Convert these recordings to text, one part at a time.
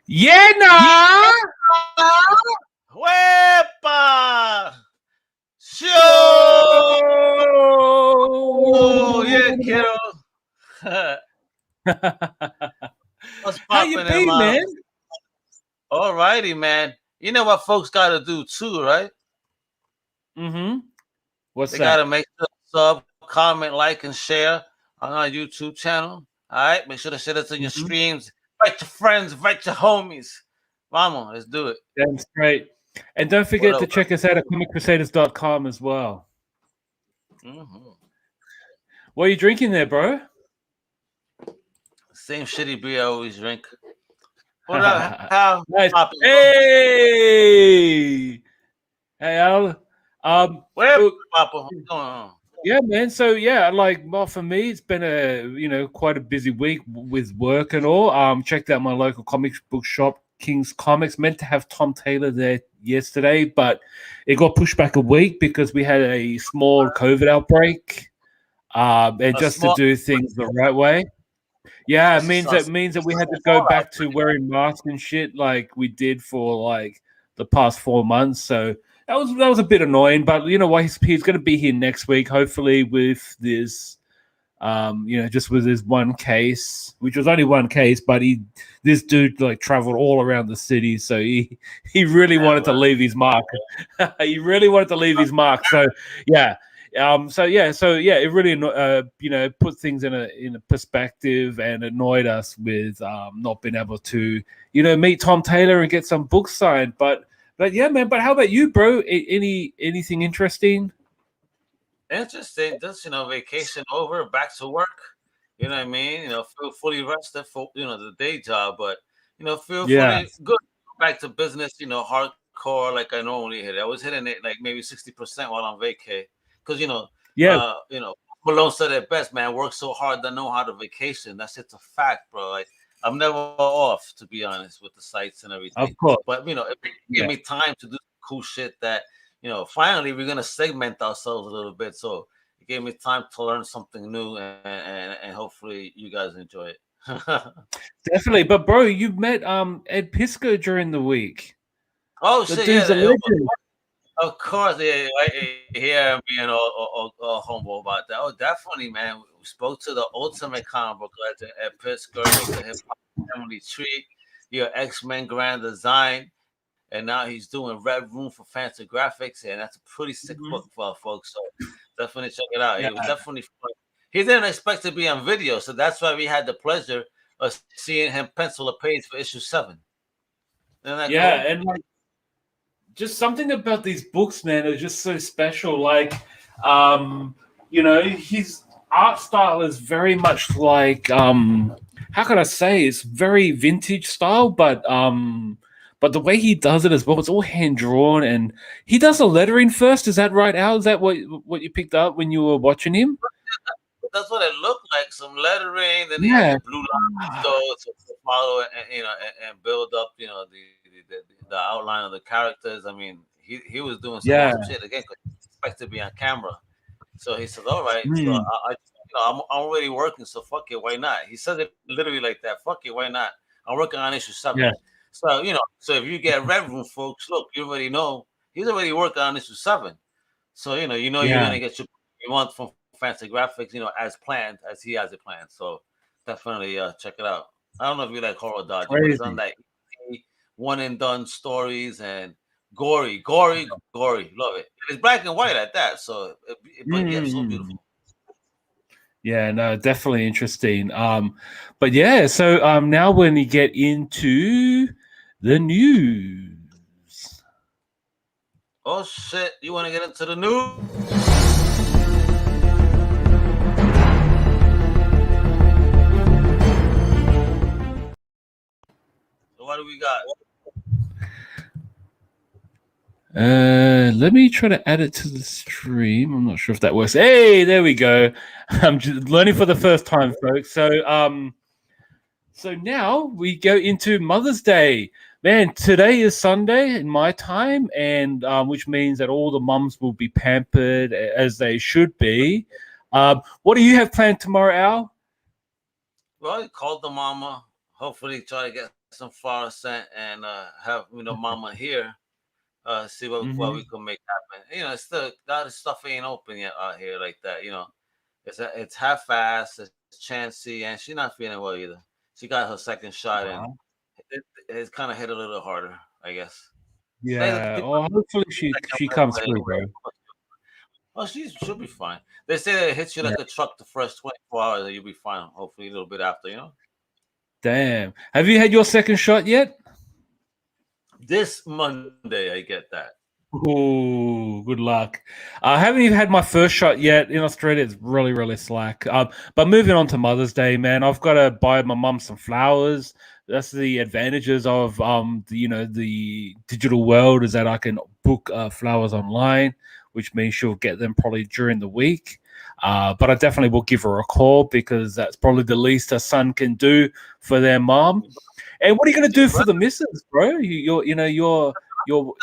Yeah, nah. Wepa! Show! Oh, yeah, kiddo. What's How you popping, been, man? All righty, man. You know what folks got to do too, right? Mm-hmm. What's they that? They got to make sure to sub, comment, like, and share on our YouTube channel. All right? Make sure to share this in your streams. Invite your friends, invite your homies. Vamos, let's do it. Damn straight. And don't forget to check us out at comiccrusaders.com as well. Mm-hmm. What are you drinking there, bro? Same shitty beer I always drink. What up, Al? Nice. Hey, Al. Where Papa? What's going on? Yeah, man. So yeah, like, well, for me, it's been quite a busy week with work and all. Checked out my local comics book shop, King's Comics. Meant to have Tom Taylor there yesterday, but it got pushed back a week because we had a small COVID outbreak. And just to do things the right way. Yeah, it means that we had to go back to wearing masks and shit like we did for like the past 4 months. So that was a bit annoying, but you know what? He's going to be here next week, hopefully with this, just with this one case, which was only one case, but this dude like traveled all around the city, so he really wanted to leave his mark. He really wanted to leave his mark. So yeah. It really put things in a perspective and annoyed us with not being able to meet Tom Taylor and get some books signed. But yeah, man. But how about you, bro? Anything interesting? Interesting. Just vacation over, back to work. You know what I mean? Feel fully rested for the day job, but feel fully good. Back to business. Hardcore like I normally hit. I was hitting it like maybe 60% while on vacay. Because Malone said it best, man. Work so hard to know how to vacation. That's just a fact, bro. Like I'm never off, to be honest, with the sites and everything. Of course. But it gave me time to do cool shit that finally we're gonna segment ourselves a little bit. So it gave me time to learn something new, and hopefully you guys enjoy it. Definitely. But bro, you met Ed Pisco during the week. Oh shit! Yeah. Of course, yeah, here being all humble about that. Oh, definitely, man. We spoke to the ultimate comic book legend at Pittsburgh, the hip hop family tree, your X-Men Grand Design, and now he's doing Red Room for Fancy Graphics, and that's a pretty sick book for folks. So definitely check it out. Yeah. It was definitely fun. He didn't expect to be on video, so that's why we had the pleasure of seeing him pencil a page for issue 7. Yeah, cool? And like, just something about these books, man, are just so special. Like, his art style is very much like, how can I say? It's very vintage style, but the way he does it as well, it's all hand drawn, and he does the lettering first. Is that right, Al? Is that what you picked up when you were watching him? That's what it looked like. Some lettering, then he had the blue lines to follow and build up, the outline of the characters. I mean, he was doing some awesome shit again because he expected to be on camera. So he said, "All right, so I'm already working, so fuck it, why not?" He said it literally like that. Fuck it, why not? I'm working on issue 7. Yeah. So so if you get Red Room, folks, look, you already know he's already working on issue 7. So you're gonna get what you want from Fancy Graphics, as planned, as he has it planned. So definitely check it out. I don't know if you like horror Dodgy, but it's on that one and done stories and gory. Love it. It's black and white at that, so but yeah, so beautiful. Yeah, no, definitely interesting. But yeah, so now when we get into the news. Oh shit! You want to get into the news? What do we got? Let me try to add it to the stream. I'm not sure if that works. Hey, there we go. I'm just learning for the first time, folks. So now we go into Mother's Day. Man, today is Sunday in my time, and which means that all the mums will be pampered as they should be. What do you have planned tomorrow, Al? Well, I called the mama. Hopefully try to get some flower sent and have Mama here. See what we can make happen. It's still that stuff ain't open yet out here like that. It's half-assed, it's chancy, and she's not feeling well either. She got her second shot, and it's kind of hit a little harder, I guess. Yeah. Well, hopefully she comes through, bro. Oh, she'll be fine. They say that it hits you like a truck the first 24 hours, and you'll be fine. Hopefully, a little bit after. Damn. Have you had your second shot yet? This Monday, I get that. Oh, good luck. I haven't even had my first shot yet. In Australia, it's really, really slack. But moving on to Mother's Day, man, I've got to buy my mum some flowers. That's the advantages of the digital world, is that I can book flowers online, which means she'll get them probably during the week. But I definitely will give her a call, because that's probably the least a son can do for their mom. And what are you going to do for the missus, bro? Your wife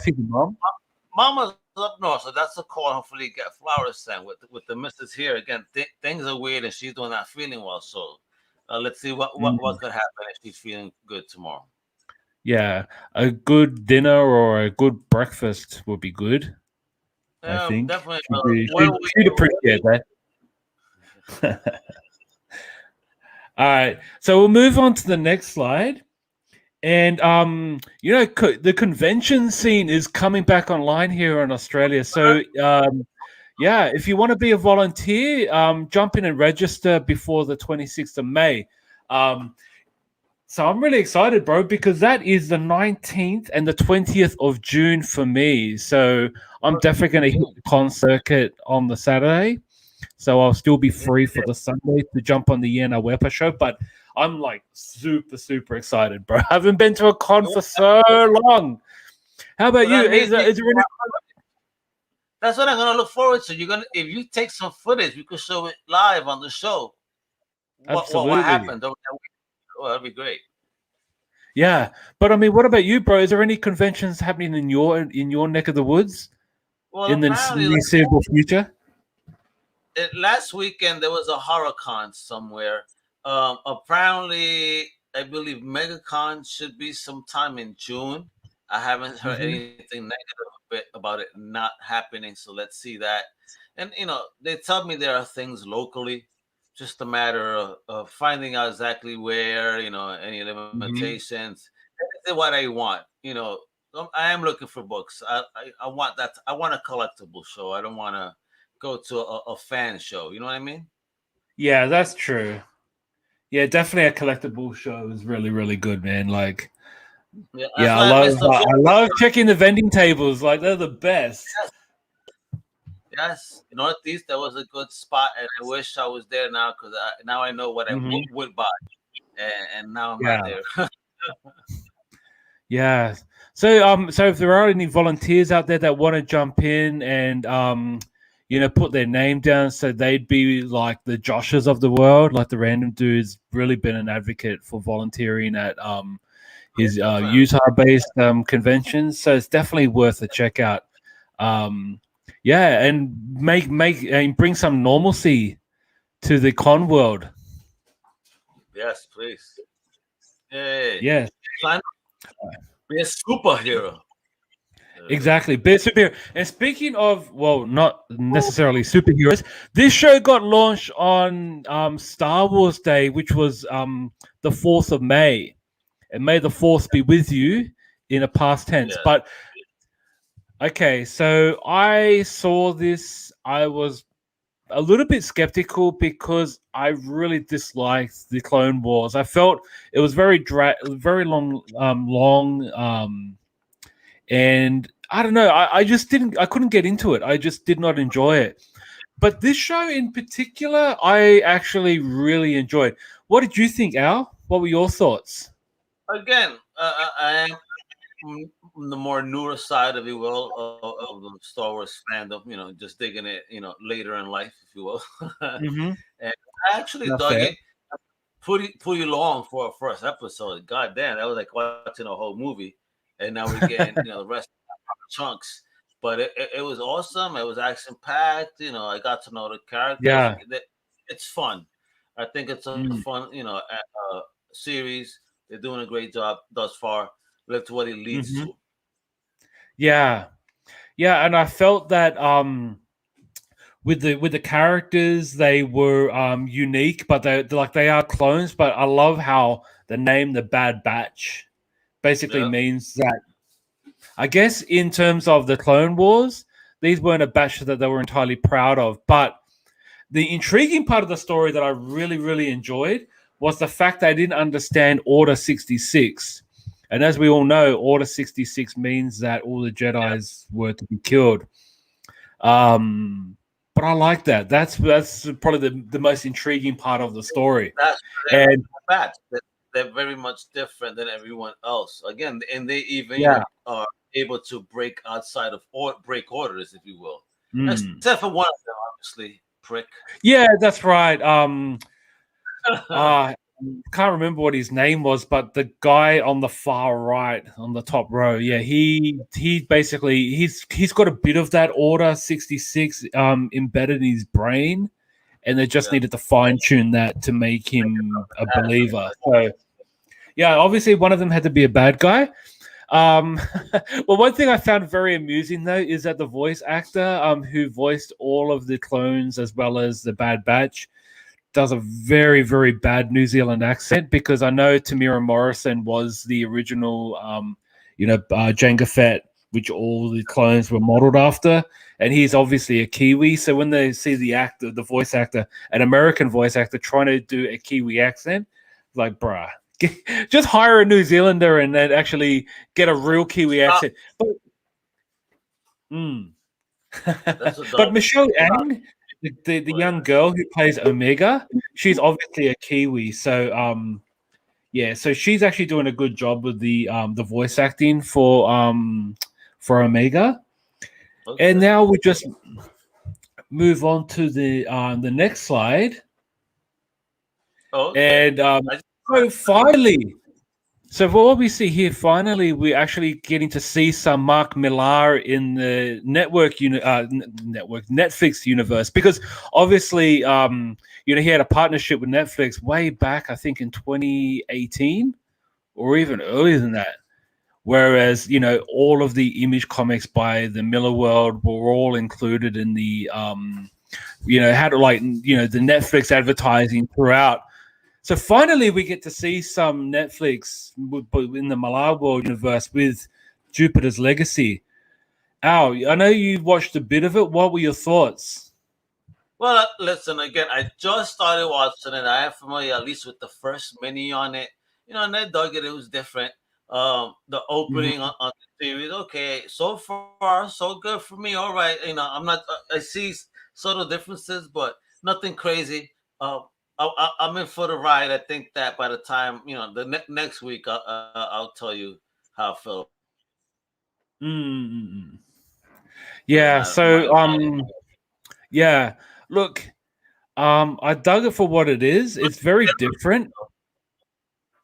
is your mom. Mama's up north, so that's a call. Hopefully, get flowers sent with the missus here. Again, things are weird, and she's doing not feeling well. So let's see what could happen if she's feeling good tomorrow. Yeah, a good dinner or a good breakfast would be good. I think definitely. She'd appreciate that. All right, so we'll move on to the next slide. And the convention scene is coming back online here in Australia. So if you want to be a volunteer, jump in and register before the 26th of May. So I'm really excited, bro, because that is the 19th and the 20th of June for me. So I'm definitely going to hit the con circuit on the Saturday. So I'll still be free for the Sunday to jump on the Wepa show. But I'm like super, super excited, bro. I haven't been to a con for so long. How about you? Is there any... That's what I'm gonna look forward to. If you take some footage, we could show it live on the show. Absolutely. What happened? That'd be great. Yeah, but I mean, what about you, bro? Is there any conventions happening in your neck of the woods in the foreseeable future? Last weekend there was a horror con somewhere. Apparently, I believe MegaCon should be sometime in June. I haven't heard anything negative about it not happening, so let's see that. And they tell me there are things locally, just a matter of finding out exactly where. Any limitations. That's what I want. I am looking for books. I want that. I want a collectible show. I don't want to go to a fan show. You know what I mean? Yeah, that's true. Yeah, definitely a collectible show is really, really good, man. Like, I love checking the vending tables. Like, they're the best. Yes. Northeast, that was a good spot, and I wish I was there now, because now I know what I would buy, and now I'm not there. Yeah. So if there are any volunteers out there that want to jump in and put their name down, so they'd be like the Joshes of the world, like the random dude's really been an advocate for volunteering at his Utah-based conventions. So it's definitely worth a check out. And bring some normalcy to the con world. Yes, please. Hey. Yes. Be a superhero. Exactly. Be a superhero. And speaking of, well, not necessarily superheroes, this show got launched on Star Wars Day, which was the 4th of May. And may the 4th be with you in a past tense. Yeah. But, okay, so I saw this. I was a little bit skeptical because I really disliked the Clone Wars. I felt it was very long, and I don't know. I couldn't get into it. I just did not enjoy it. But this show in particular, I actually really enjoyed. What did you think, Al? What were your thoughts? Again, I am the more newer side, if you will, of the Star Wars fandom. Just digging it, later in life, if you will. And I actually dug it pretty long for a first episode. God damn, that was like watching a whole movie. And now we're getting the rest of the chunks. But it was awesome. It was action packed. I got to know the characters. Yeah, it's fun. I think it's a fun series. they're doing a great job thus far. Let's what it leads to. Yeah, and I felt that with the characters, they were unique, but they are clones. But I love how the name the Bad Batch basically means that, I guess, in terms of the Clone Wars, these weren't a batch that they were entirely proud of. But the intriguing part of the story that I really, really enjoyed was the fact that I didn't understand Order 66. And as we all know, Order 66 means that all the Jedis were to be killed. But I like that. That's probably the most intriguing part of the story. That's bad. They're very much different than everyone else. Again, and they even are able to break outside of break orders, if you will. Except for one of them, obviously, prick. Yeah, that's right. Can't remember what his name was, but the guy on the far right, on the top row, he basically he's got a bit of that Order 66 embedded in his brain, and they just needed to fine tune that to make him a believer. So, obviously one of them had to be a bad guy. Well, one thing I found very amusing though is that the voice actor who voiced all of the clones as well as the Bad Batch does a very, very bad New Zealand accent, because I know Tamira Morrison was the original, Jango Fett, which all the clones were modeled after, and he's obviously a Kiwi. So when they see the voice actor, an American voice actor trying to do a Kiwi accent, like, bruh, just hire a New Zealander and then actually get a real Kiwi accent. But Michelle Ang, the young girl who plays Omega, she's obviously a Kiwi. So so she's actually doing a good job with the voice acting for Omega. Okay. And now we just move on to the next slide. Okay. And so finally, so for what we see here, finally, we're actually getting to see some Mark Millar in the Netflix universe, because obviously, he had a partnership with Netflix way back, I think in 2018 or even earlier than that. Whereas, all of the Image comics by the Millarworld were all included in the, the Netflix advertising throughout. So finally, we get to see some Netflix in the Millarworld universe with Jupiter's Legacy. Al, I know you watched a bit of it. What were your thoughts? Well, listen, again, I just started watching it. I am familiar at least with the first mini on it. And I dug it. It was different. The opening on the series, okay, so far so good for me. All right, I'm not. I see subtle differences, but nothing crazy. I'm in for the ride. I think that by the time the next week, I'll tell you how I feel. Yeah. So Look, I dug it for what it is. It's very different.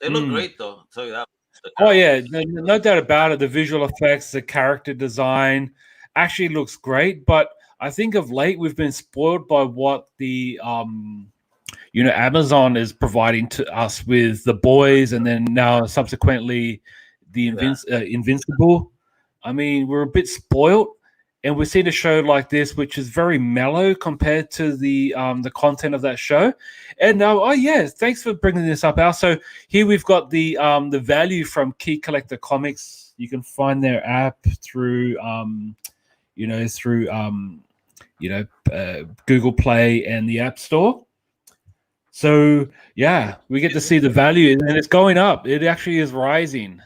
They look great, though. I'll tell you that. Oh yeah, no doubt about it. The visual effects, the character design, actually looks great. But I think of late we've been spoiled by what the Amazon is providing to us with The Boys, and then now subsequently the Invincible. I mean, we're a bit spoiled, and we've seen a show like this, which is very mellow compared to the content of that show. And thanks for bringing this up, Al. So here we've got the value from Key Collector Comics. You can find their app through Google Play and the App Store. So we get to see the value, and it's going up. It actually is rising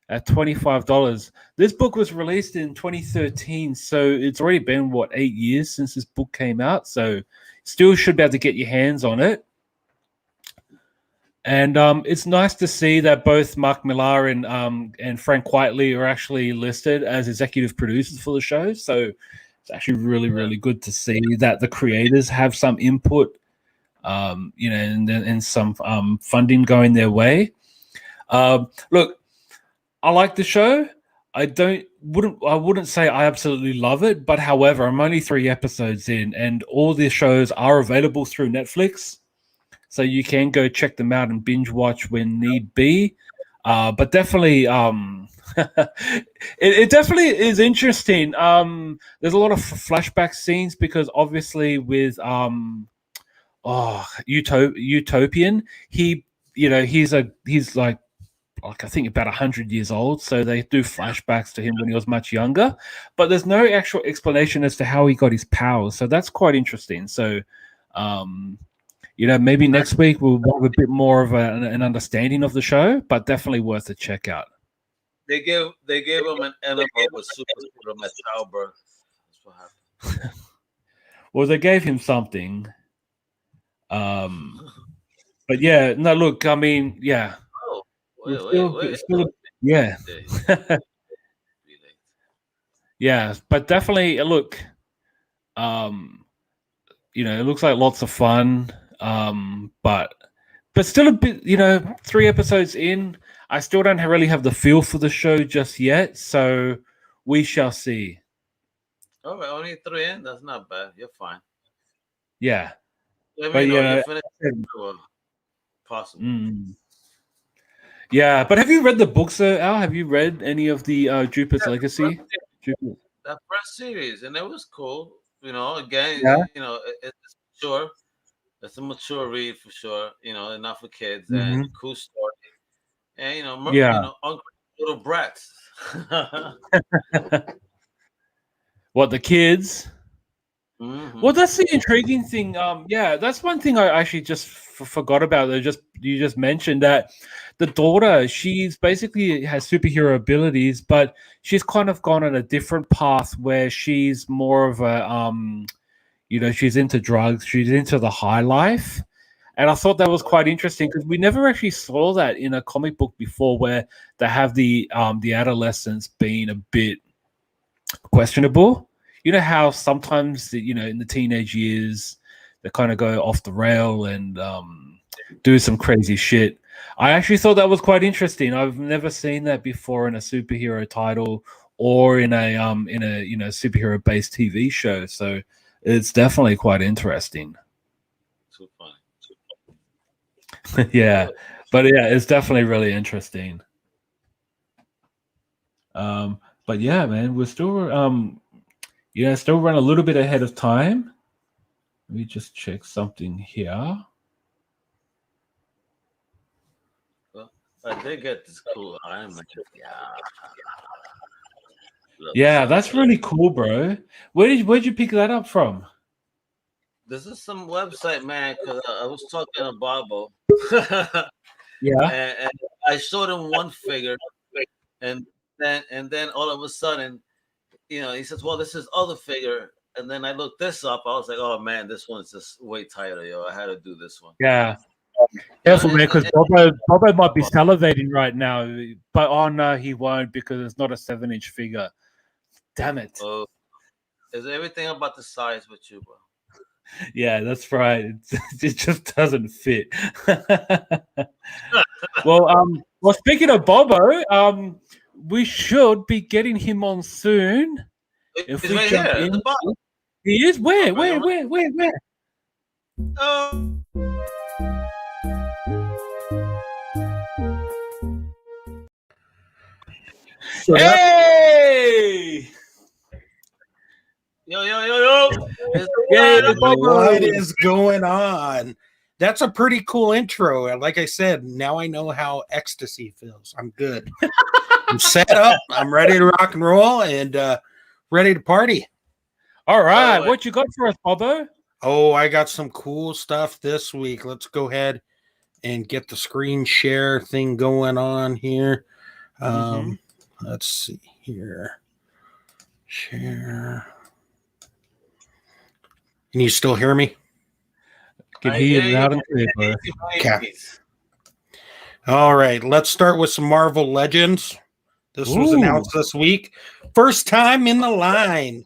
at $25. This book was released in 2013, so it's already been 8 years since this book came out. So still should be able to get your hands on it. And it's nice to see that both Mark Millar and Frank Whiteley are actually listed as executive producers for the show. So it's actually really, really good to see that the creators have some input, and some funding going their way. Look, I like the show. I wouldn't say I absolutely love it, but however, I'm only 3 episodes in, and all the shows are available through Netflix, so you can go check them out and binge watch when need be. But definitely, it definitely is interesting. There's a lot of flashback scenes because obviously with Utopian, he's like I think about 100 years old, so they do flashbacks to him when he was much younger, but there's no actual explanation as to how he got his powers, so that's quite interesting. So maybe next week we'll have a bit more of an understanding of the show, but definitely worth a check out. They gave him an animal with super at childbirth. That's what happened. Well, they gave him something. But yeah, no, look, I mean, yeah. Wait. Yeah. Yeah, but definitely look, it looks like lots of fun. But still a bit, 3 episodes in, I still don't really have the feel for the show just yet, so we shall see. All right, only 3 in. That's not bad. You're fine. Yeah, but you're finished. Possible. Yeah, but have you read the books, Al? Have you read any of the Jupiter's Legacy? That first series, and it was cool. Again, yeah. It's mature. It's a mature read for sure. Enough for kids and cool story. And little brats. What, the kids? Well, that's the intriguing thing. Yeah, that's one thing I actually just forgot about. You just mentioned that the daughter, she's basically has superhero abilities, but she's kind of gone on a different path where she's more of a she's into drugs, she's into the high life. And I thought that was quite interesting because we never actually saw that in a comic book before, where they have the adolescents being a bit questionable. You know how sometimes in the teenage years they kind of go off the rail and do some crazy shit. I actually thought that was quite interesting. I've never seen that before in a superhero title or in a superhero based TV show. So it's definitely quite interesting. Too funny. Yeah, but yeah, it's definitely really interesting. But yeah, man, we're still still run a little bit ahead of time. Let me just check something here. Well, I did get this cool Iron Man. Yeah, that's really cool, bro. Where'd you pick that up from? This is some website, man, because I was talking to Bobo. Yeah. And I showed him one figure, and then all of a sudden, he says, "Well, this is other figure." And then I looked this up. I was like, "Oh man, this one's just way tighter, yo. I had to do this one." Yeah. Careful, man, because Bobo might be salivating right now, but no, he won't because it's not a 7-inch figure. Damn it! Oh, is everything about the size with you, bro? Yeah, that's right. It just doesn't fit. Well, speaking of Bobo, we should be getting him on soon. If we jump in, he is. Where? Hey! Yo! What is going on? That's a pretty cool intro. Like I said, now I know how ecstasy feels. I'm good. I'm set up. I'm ready to rock and roll and ready to party. All right. What you got for us, Bobo? Oh, I got some cool stuff this week. Let's go ahead and get the screen share thing going on here. Let's see here. Share. Can you still hear me? Can hear you loud and clear, bro. Okay. All right, let's start with some Marvel Legends. This was announced this week. First time in the line.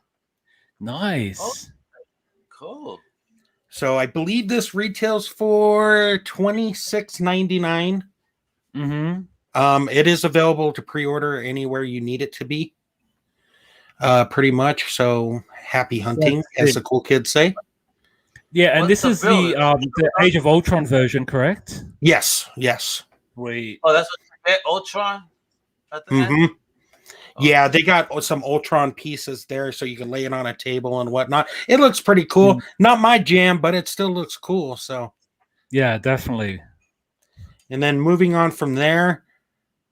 Nice. Oh, cool. So I believe this retails for $26.99. It is available to pre-order anywhere you need it to be. Pretty much. So happy hunting, as the cool kids say. Yeah, and this is the Age of Ultron version, correct? Yes. Wait. Oh, that's get Ultron at the Mm-hmm. end? Yeah, they got some Ultron pieces there, so you can lay it on a table and whatnot. It looks pretty cool. Not my jam, but it still looks cool. So, yeah, definitely. and then moving on from there,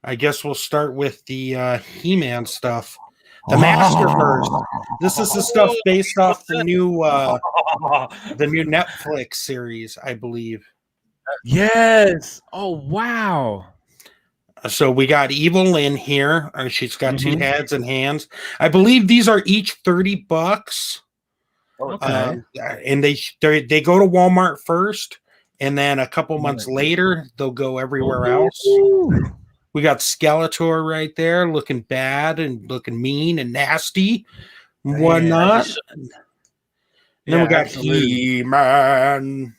I guess we'll start with the He-Man stuff. The Masterverse. This is the stuff based off the new Netflix series, I believe. Yes. Oh wow. So we got Evil Lynn here. She's got two heads and hands. I believe these are each $30. Okay. And they go to Walmart first, and then a couple months later they'll go everywhere else. We got Skeletor right there, looking bad and looking mean and nasty, and whatnot. And then we got He-Man.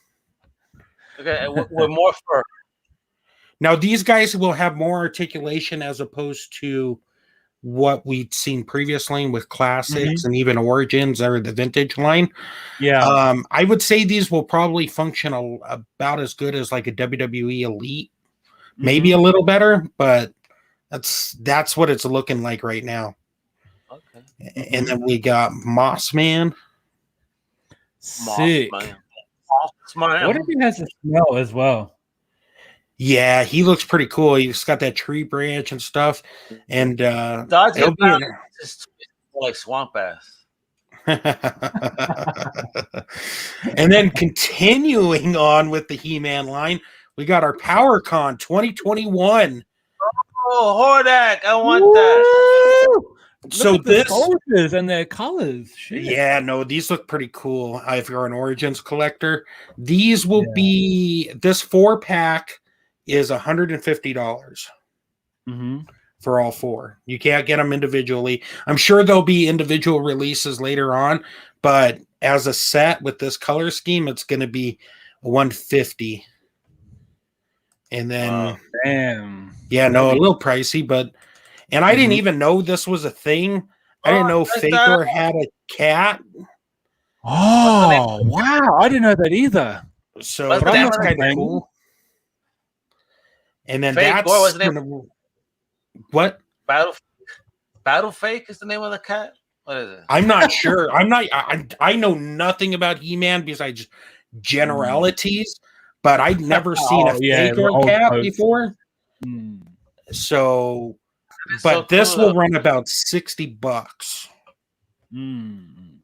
Okay, with more fur. Now these guys will have more articulation as opposed to what we'd seen previously with classics and even Origins or the vintage line. Yeah. I would say these will probably function about as good as like a WWE Elite, maybe a little better, but that's what it's looking like right now. Okay. And then we got Mossman. Sick. Mossman. What if he has a smell as well? Yeah, he looks pretty cool. He's got that tree branch and stuff. And Dodgy is like swamp ass. And then continuing on with the He-Man line, we got our PowerCon 2021. Oh, Hordak, I want that. So this soldiers and their colors. Shit. Yeah, no, these look pretty cool. If you're an Origins collector, these will be this 4-pack is $150 for all 4. You can't get them individually. I'm sure there'll be individual releases later on, but as a set with this color scheme, it's going to be $150. And then, yeah, no, a little pricey, but and I didn't even know this was a thing. I didn't know Faker had a cat. Oh, wow. I didn't know that either. So that's kind of cool. And then Fake, that's the name? What? Battle Fake is the name of the cat? What is it? I'm not sure. I know nothing about He-Man besides generalities, but I'd never seen a Faker cat before. So, but this will run about $60. And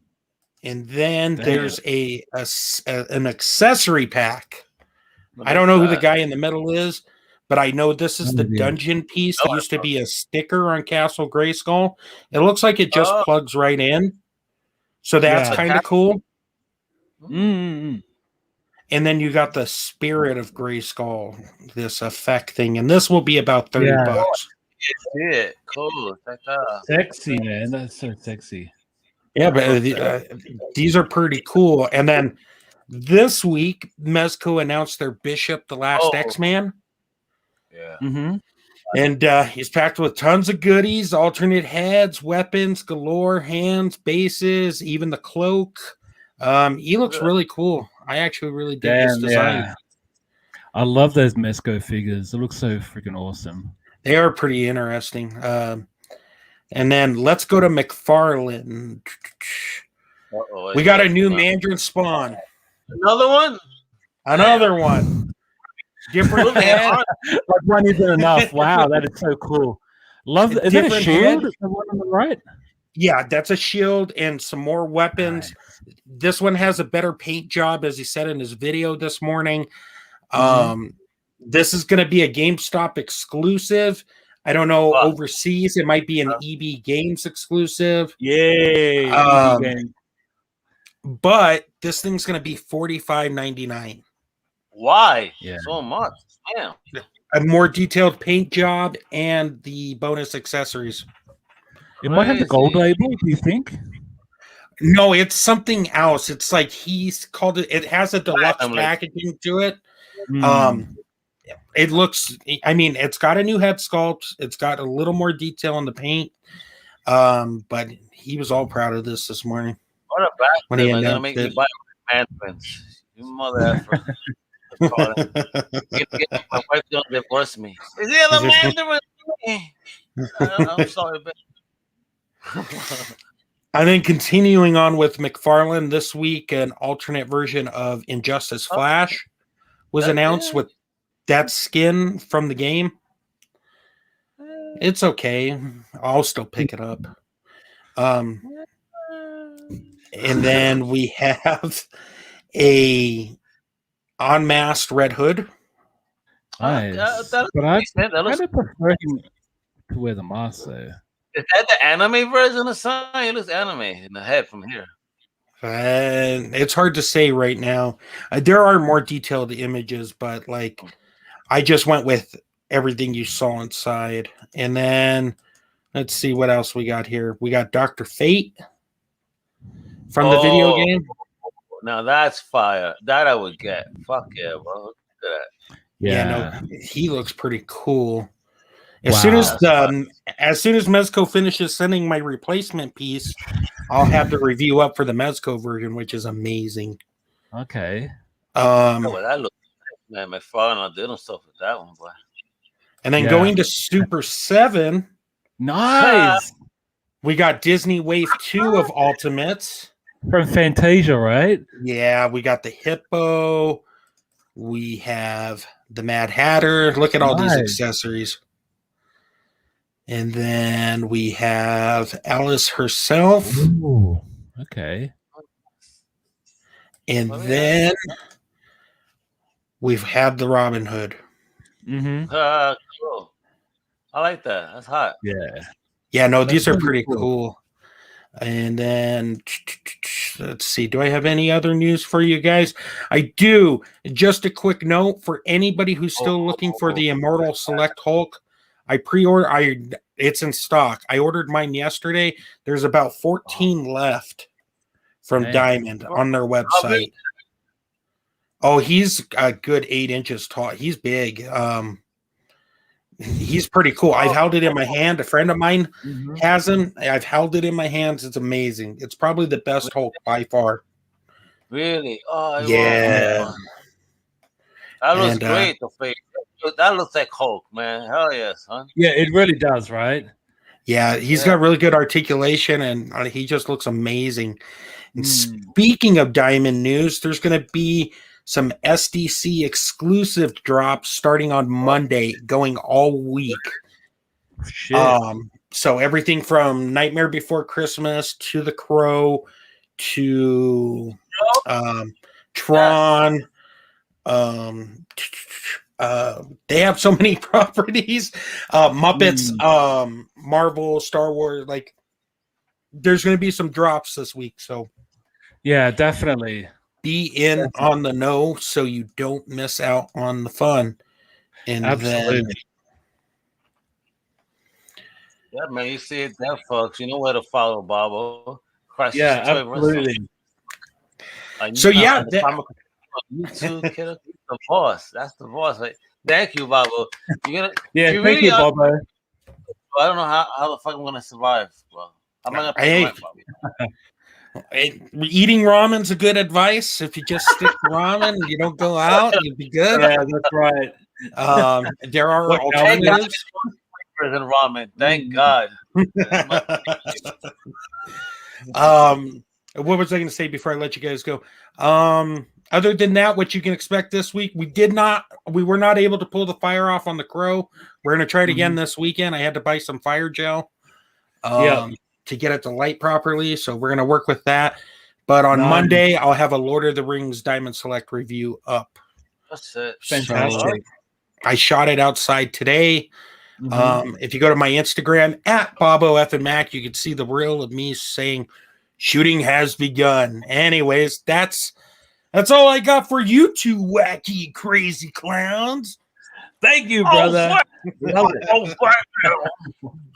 then there's an accessory pack. I don't know who the guy in the middle is, but I know this is the dungeon piece. It used to be a sticker on Castle Grayskull. It looks like it just plugs right in. So that's kind of cool. And then you got the Spirit of Grayskull, this effect thing. And this will be about $30. Yeah, cool. Sexy, man. That's so sexy. Yeah, but these are pretty cool. And then this week, Mezco announced their Bishop, the Last X-Man. Yeah. And he's packed with tons of goodies, alternate heads, weapons, galore, hands, bases, even the cloak. He looks really cool. I actually really dig this design. Yeah. I love those Mezco figures. It looks so freaking awesome. They are pretty interesting. And then let's go to McFarlane. We got a new Mandarin Spawn. Another one? Another one. Different head. Like one isn't enough. Wow, that is so cool. Love that. Is that a shield? The one on the right? Yeah, that's a shield and some more weapons. Nice. This one has a better paint job, as he said in his video this morning. This is going to be a GameStop exclusive. I don't know, overseas. It might be an EB Games exclusive. Yay. But this thing's going to be $45.99. Why so much? Damn. A more detailed paint job and the bonus accessories. It might have the gold label, do you think? No, it's something else. It's like he's called it. It has a deluxe packaging to it. It looks. I mean, it's got a new head sculpt. It's got a little more detail in the paint. But he was all proud of this morning. What a bastard! When he announced it. You mother effer. calling. My wife don't divorce me. Is he the Mandarin? I'm sorry, but And then continuing on with McFarlane this week, an alternate version of Injustice Flash was announced with that skin from the game. It's okay. I'll still pick it up. And then we have a unmasked Red Hood. Nice. But I kind of prefer him to wear the mask, though. Is that the anime version of something? It looks anime in the head from here. And it's hard to say right now. There are more detailed images, but like I just went with everything you saw inside. And then let's see what else we got here. We got Dr. Fate from the video game. Now that's fire. That I would get. Fuck yeah, bro. Look at that. Yeah, no, he looks pretty cool. As soon as Mezco finishes sending my replacement piece, I'll have the review up for the Mezco version, which is amazing. Okay. Well, that looks nice, man. My father did stuff with that one, boy. And then going to Super 7. Nice. We got Disney Wave 2 of Ultimates. From Fantasia, right? Yeah, we got the Hippo. We have the Mad Hatter. Look at all these accessories. And then we have Alice herself. Ooh, okay. And then we've had the Robin Hood. Mm-hmm. Cool. I like that. That's hot. Yeah. Yeah, no, these are pretty cool. And then let's see. Do I have any other news for you guys? I do. Just a quick note for anybody who's still looking for the Immortal Select Hulk. I pre-ordered. It's in stock. I ordered mine yesterday. There's about 14 left from Diamond on their website. Oh, he's a good 8 inches tall. He's big. He's pretty cool. I've held it in my hand. A friend of mine has him. I've held it in my hands. It's amazing. It's probably the best Hulk by far. Really? Oh, yeah. That looks great. The face. That looks like Hulk, man. Hell yeah, son. Yeah, it really does, right? Yeah, he's got really good articulation, and he just looks amazing. And speaking of Diamond news, there's going to be some SDC exclusive drops starting on Monday, going all week. Shit. So everything from Nightmare Before Christmas to The Crow to Tron. They have so many properties. Muppets, Marvel, Star Wars. Like, there's going to be some drops this week. So, yeah, definitely. Be on the know so you don't miss out on the fun. And absolutely. Yeah, man, you see it there, folks. You know where to follow Bobo. Yeah, absolutely. So, yeah. YouTube, kiddo, the boss. That's the boss. Right? Thank you, Bobo. You're gonna, thank you, Bobo. I don't know how the fuck I'm gonna survive, bro. I'm not gonna pay eating ramen's a good advice. If you just stick to ramen and you don't go out, you'll be good. Yeah, that's right. There are alternatives. Than ramen. Thank God. What was I going to say before I let you guys go? Other than that, what you can expect this week, we were not able to pull the fire off on the Crow. We're going to try it again this weekend. I had to buy some fire gel to get it to light properly. So we're going to work with that. But on Monday, I'll have a Lord of the Rings Diamond Select review up. That's it. Fantastic. So I shot it outside today. If you go to my Instagram at Bobo F and Mac, you can see the reel of me saying shooting has begun. Anyways, that's all I got for you two wacky, crazy clowns. Thank you, brother.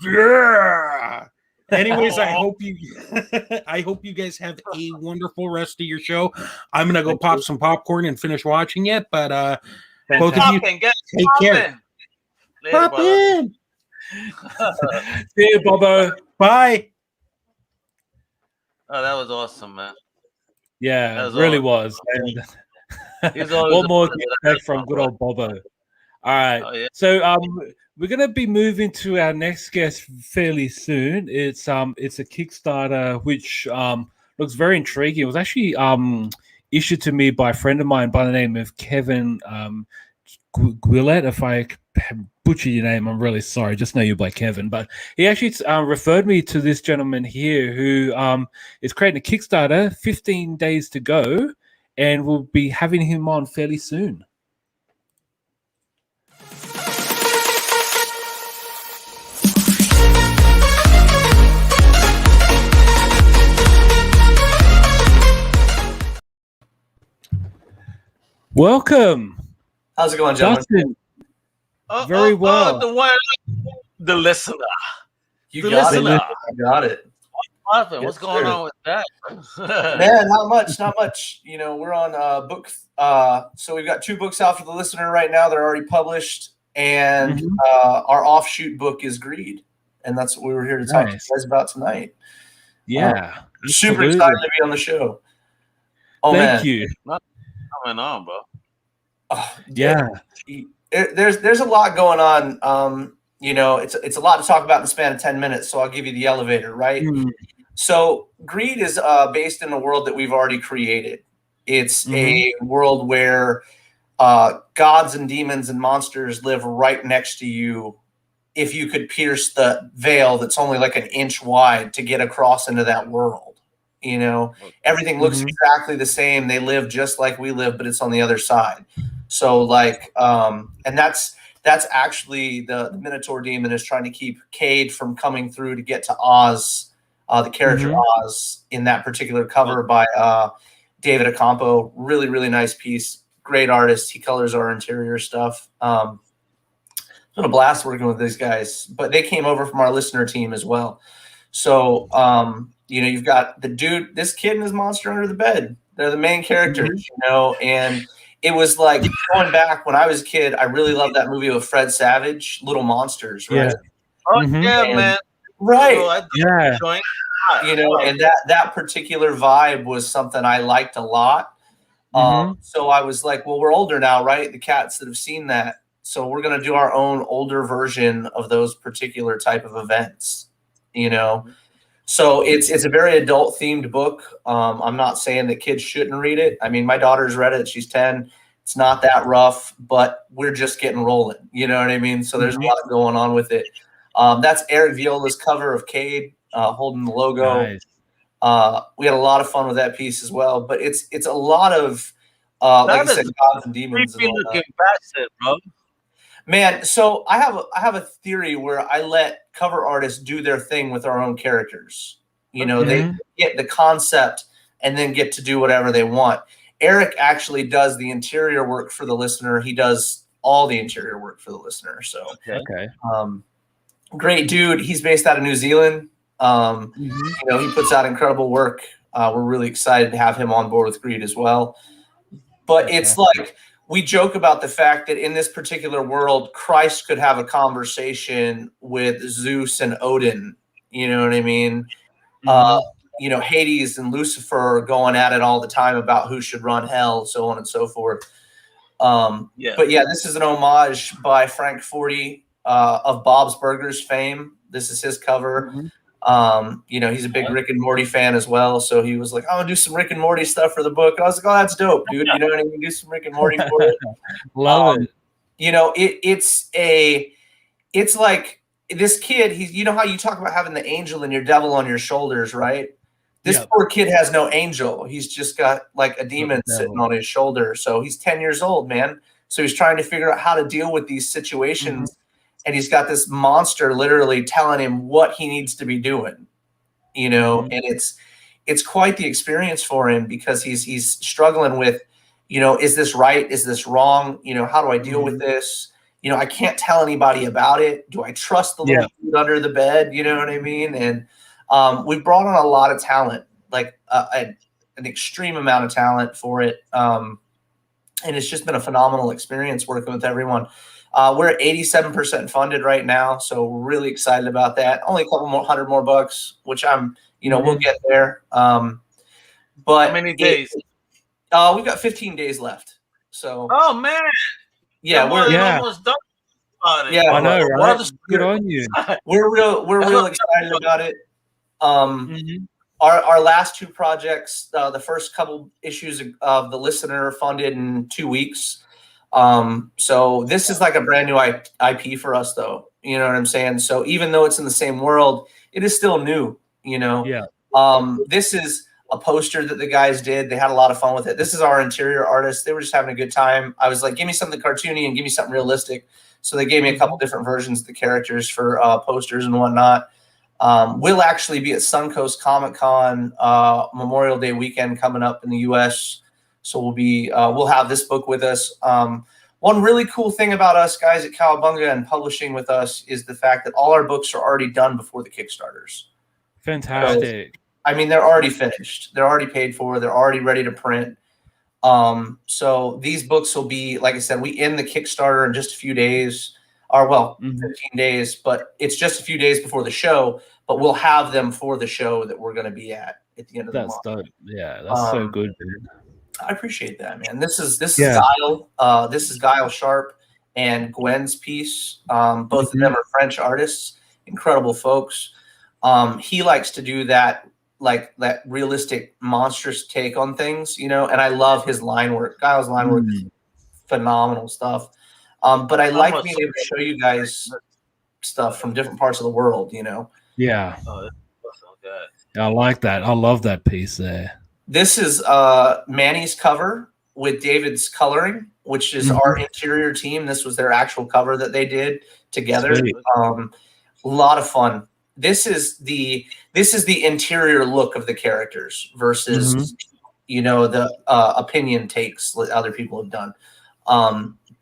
Yeah. Anyways, I hope you guys have a wonderful rest of your show. I'm gonna go pop some popcorn and finish watching it. But both of you take care. Later, Pop in. See you, Bobo. Bye. Oh, that was awesome, man. Yeah, it really was. He's always what more do you expect from good old Bobo? All right. Oh, yeah. So we're gonna be moving to our next guest fairly soon. It's a Kickstarter which looks very intriguing. It was actually issued to me by a friend of mine by the name of Kevin Gwillette. If I butcher your name, I'm really sorry. Just know you by Kevin. But he actually referred me to this gentleman here who is creating a Kickstarter, 15 days to go, and we'll be having him on fairly soon. Welcome. How's it going, gentlemen? Dustin. Very well. The one, the listener. You got it. What's going on with that? Man, not much. You know, we're on book. So we've got 2 books out for the listener right now. They're already published, and our offshoot book is Greed, and that's what we were here to talk to you guys about tonight. Yeah, super excited to be on the show. Thank you. Not coming on, bro. Yeah. There's a lot going on. You know, it's a lot to talk about in the span of 10 minutes, so I'll give you the elevator, right? So Greed is based in a world that we've already created. It's a world where gods and demons and monsters live right next to you. If you could pierce the veil that's only like an inch wide to get across into that world, you know, everything looks exactly the same. They live just like we live, but it's on the other side. So like, and that's actually the Minotaur demon is trying to keep Cade from coming through to get to Oz, the character Oz, in that particular cover by David Acampo. Really, really nice piece. Great artist. He colors our interior stuff. It's been a blast working with these guys, but they came over from our listener team as well. So, you know, you've got the dude, this kid and his monster under the bed. They're the main characters, you know, and it was like going back when I was a kid, I really loved that movie with Fred Savage, Little Monsters, right? Oh, yeah, man. Right. Yeah. You know, and that particular vibe was something I liked a lot. So I was like, well, we're older now, right? The cats that have seen that. So we're going to do our own older version of those particular type of events, you know? So it's a very adult themed book. I'm not saying that kids shouldn't read it. I mean, my daughter's read it. She's 10. It's not that rough, but we're just getting rolling. You know what I mean? So there's a lot going on with it. That's Eric Viola's cover of Cade holding the logo. Nice. We had a lot of fun with that piece as well, but it's a lot of, like I said, gods and demons. And all that. Bro. Man, so I have a theory where I let cover artists do their thing with our own characters. You know, they get the concept and then get to do whatever they want. Eric actually does the interior work for the listener. He does all the interior work for the listener. So, great dude. He's based out of New Zealand. You know, he puts out incredible work. We're really excited to have him on board with Greed as well. But it's like, we joke about the fact that in this particular world, Christ could have a conversation with Zeus and Odin. You know what I mean? You know, Hades and Lucifer are going at it all the time about who should run hell, so on and so forth. But yeah, this is an homage by Frank Forty of Bob's Burgers fame. This is his cover. You know, he's a big Rick and Morty fan as well. So he was like, I'm gonna do some Rick and Morty stuff for the book. And I was like, oh, that's dope, dude. You know what I mean? Do some Rick and Morty for it. Love it. You know, it's like this kid, you know how you talk about having the angel and your devil on your shoulders, right? This poor kid has no angel. He's just got like a demon sitting on his shoulder. So he's 10 years old, man. So he's trying to figure out how to deal with these situations. And he's got this monster literally telling him what he needs to be doing, you know, and it's quite the experience for him because he's struggling with, you know, is this right? Is this wrong? You know, how do I deal with this? You know, I can't tell anybody about it. Do I trust the little dude under the bed? You know what I mean? And we've brought on a lot of talent, like an extreme amount of talent for it. And it's just been a phenomenal experience working with everyone. We're at 87% funded right now, so we're really excited about that. Only a couple more $100 more bucks, which I'm, you know, we'll get there. But how many days? We've got 15 days left. So, oh man, yeah, we're almost done about it. Yeah, I know, right? What Good on you. we're real excited about it. Our last two projects, the first couple issues of the Listener funded in 2 weeks. So this is like a brand new IP for us, though. You know what I'm saying? So even though it's in the same world, it is still new. You know. Yeah. This is a poster that the guys did. They had a lot of fun with it. This is our interior artist. They were just having a good time. I was like, give me something cartoony and give me something realistic. So they gave me a couple different versions of the characters for posters and whatnot. We'll actually be at Suncoast Comic Con Memorial Day weekend coming up in the U.S. So we'll have this book with us. One really cool thing about us guys at Cowabunga and publishing with us is the fact that all our books are already done before the Kickstarters. Fantastic. So, I mean, they're already finished. They're already paid for. They're already ready to print. So these books will be, like I said, we end the Kickstarter in just a few days, or 15 days, but it's just a few days before the show, but we'll have them for the show that we're going to be at the end of the month. That's dope. Yeah, that's so good, dude. I appreciate that, man. This is Guile. This is Guile Sharp and Gwen's piece. Both of them are French artists, incredible folks. He likes to do that, like that realistic, monstrous take on things, you know. And I love his line work. Guile's line work is phenomenal stuff. But I like being able to show you guys stuff from different parts of the world, you know. Yeah. Oh, that's so good. I like that. I love that piece there. This is Manny's cover with David's coloring, which is our interior team. This was their actual cover that they did together. A lot of fun. This is the interior look of the characters versus you know, the opinion takes that other people have done.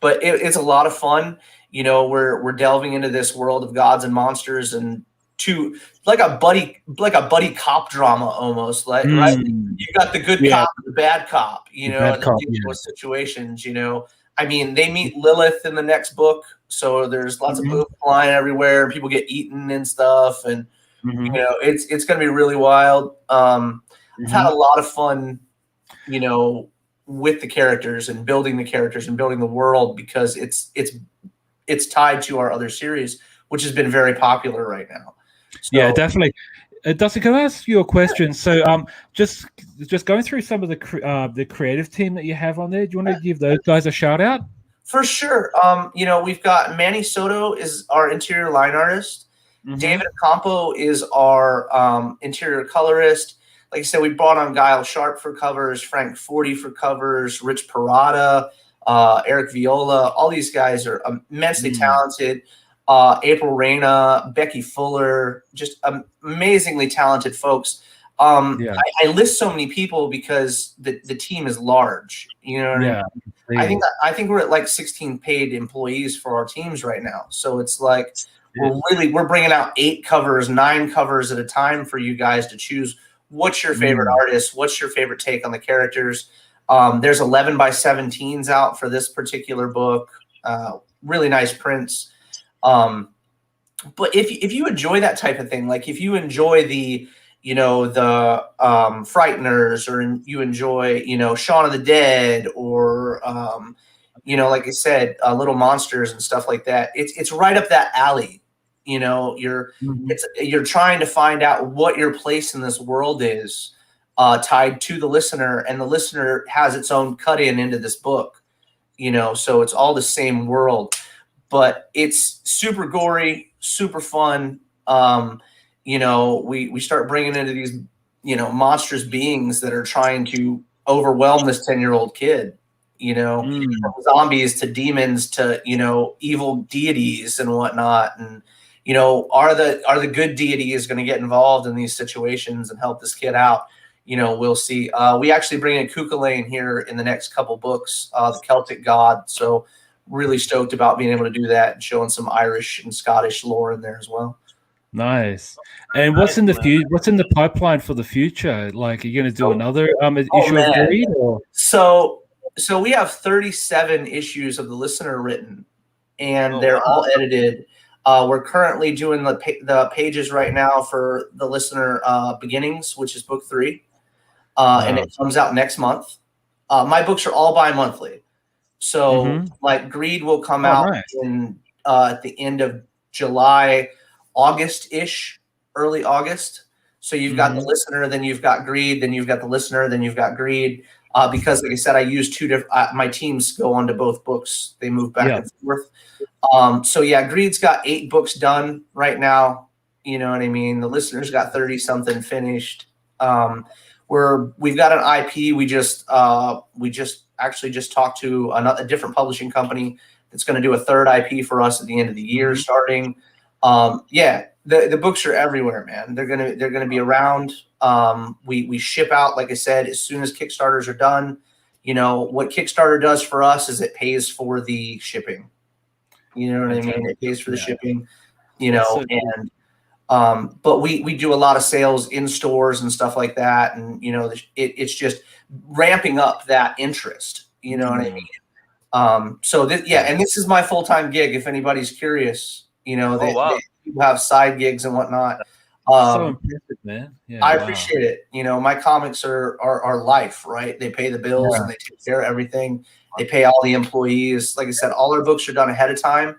But it's a lot of fun. You know, we're delving into this world of gods and monsters and to like a buddy cop drama almost, like right. You got the good cop and the bad cop, you know, and those situations, you know. I mean, they meet Lilith in the next book, so there's lots of poop flying everywhere, people get eaten and stuff, and you know, it's gonna be really wild. I've had a lot of fun, you know, with the characters and building the world because it's tied to our other series, which has been very popular right now. So, yeah, definitely. Dustin, can I ask you a question? So, just going through some of the creative team that you have on there. Do you want to give those guys a shout out? For sure. You know, we've got Manny Soto is our interior line artist. David Campo is our interior colorist. Like I said, we brought on Guile Sharp for covers, Frank Forty for covers, Rich Parada, Eric Viola. All these guys are immensely talented. April Reyna, Becky Fuller, just amazingly talented folks. I list so many people because the team is large. You know what I mean? I think we're at like 16 paid employees for our teams right now. So it's like we're bringing out 9 covers at a time for you guys to choose. What's your favorite artist? What's your favorite take on the characters? There's 11 by 17s out for this particular book. Really nice prints. But if you enjoy that type of thing, like if you enjoy the Frighteners, or you enjoy, you know, Shaun of the Dead, or you know, like I said, Little Monsters and stuff like that, it's right up that alley. You know, you're trying to find out what your place in this world is, tied to the listener, and the listener has its own cut into this book. You know, so it's all the same world. But it's super gory, super fun. You know, we start bringing into these, you know, monstrous beings that are trying to overwhelm this 10-year-old kid. You know, from zombies to demons to, you know, evil deities and whatnot. And, you know, are the good deities going to get involved in these situations and help this kid out? You know, we'll see. We actually bring in Cuchulainn here in the next couple books, the Celtic god. So really stoked about being able to do that and showing some Irish and Scottish lore in there as well. Nice. And what's in the pipeline for the future? Like, are you going to do another issue of Greed? Or? So we have 37 issues of the Listener written, and they're all edited. We're currently doing the pages right now for the Listener Beginnings, which is book 3, and it comes out next month. My books are all bi-monthly. So like Greed will come out in at the end of July, August-ish, early August. So you've got the listener, then you've got Greed, then you've got the listener, then you've got Greed. Because like I said, I use two different, my teams go onto both books. They move back and forth. So yeah, Greed's got 8 books done right now. You know what I mean? The listener's got 30 something finished. We've got an IP. We just actually just talked to a different publishing company that's going to do a third IP for us at the end of the year starting. Yeah, the books are everywhere, man. They're gonna be around. We ship out, like I said, as soon as Kickstarters are done. You know what Kickstarter does for us is it pays for the shipping. You know what I mean? It pays for the shipping. You know, and but we do a lot of sales in stores and stuff like that, and you know it's just ramping up that interest. You know what I mean? So and this is my full-time gig. If anybody's curious, you know, they have side gigs and whatnot. So impressive, man. Yeah, I appreciate it. You know, my comics are life, right? They pay the bills and they take care of everything. They pay all the employees. Like I said, all our books are done ahead of time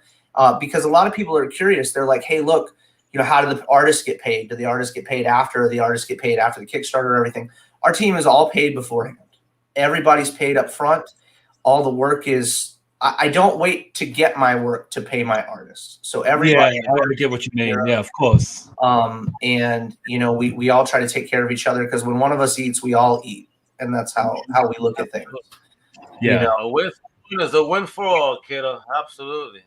because a lot of people are curious. They're like, hey, look, you know, how do the artists get paid? Do the artists get paid after? The artists get paid after the Kickstarter and everything? Our team is all paid beforehand. Everybody's paid up front. All the work is I don't wait to get my work to pay my artists. So everybody, I get what you mean. Yeah, of course. And you know, we all try to take care of each other because when one of us eats, we all eat, and that's how we look at things. Yeah, you know? A win is a win for all, kiddo. Absolutely.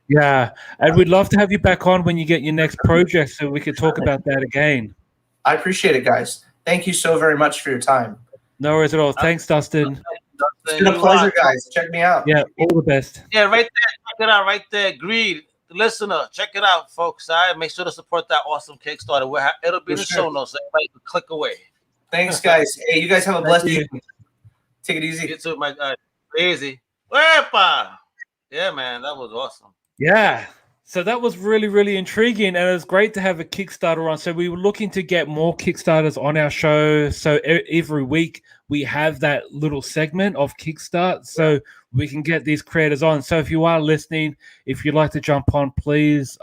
Yeah, and we'd love to have you back on when you get your next project, so we could talk about that again. I appreciate it, guys. Thank you so very much for your time. No worries at all. Thanks, Dustin. It's been a pleasure, guys. Check me out. Yeah, all the best. Yeah, right there. Check it out right there. Greed, the listener. Check it out, folks. All right, make sure to support that awesome Kickstarter. It'll be in the show notes. So everybody can click away. Thanks, guys. Hey, you guys have a blessed evening. Take it easy. You too, my guy. Easy. Wepa. Yeah, man, that was awesome. Yeah. So that was really, really intriguing, and it was great to have a Kickstarter on. So we were looking to get more Kickstarters on our show. So every week we have that little segment of Kickstart, so we can get these creators on. So if you are listening, if you'd like to jump on, please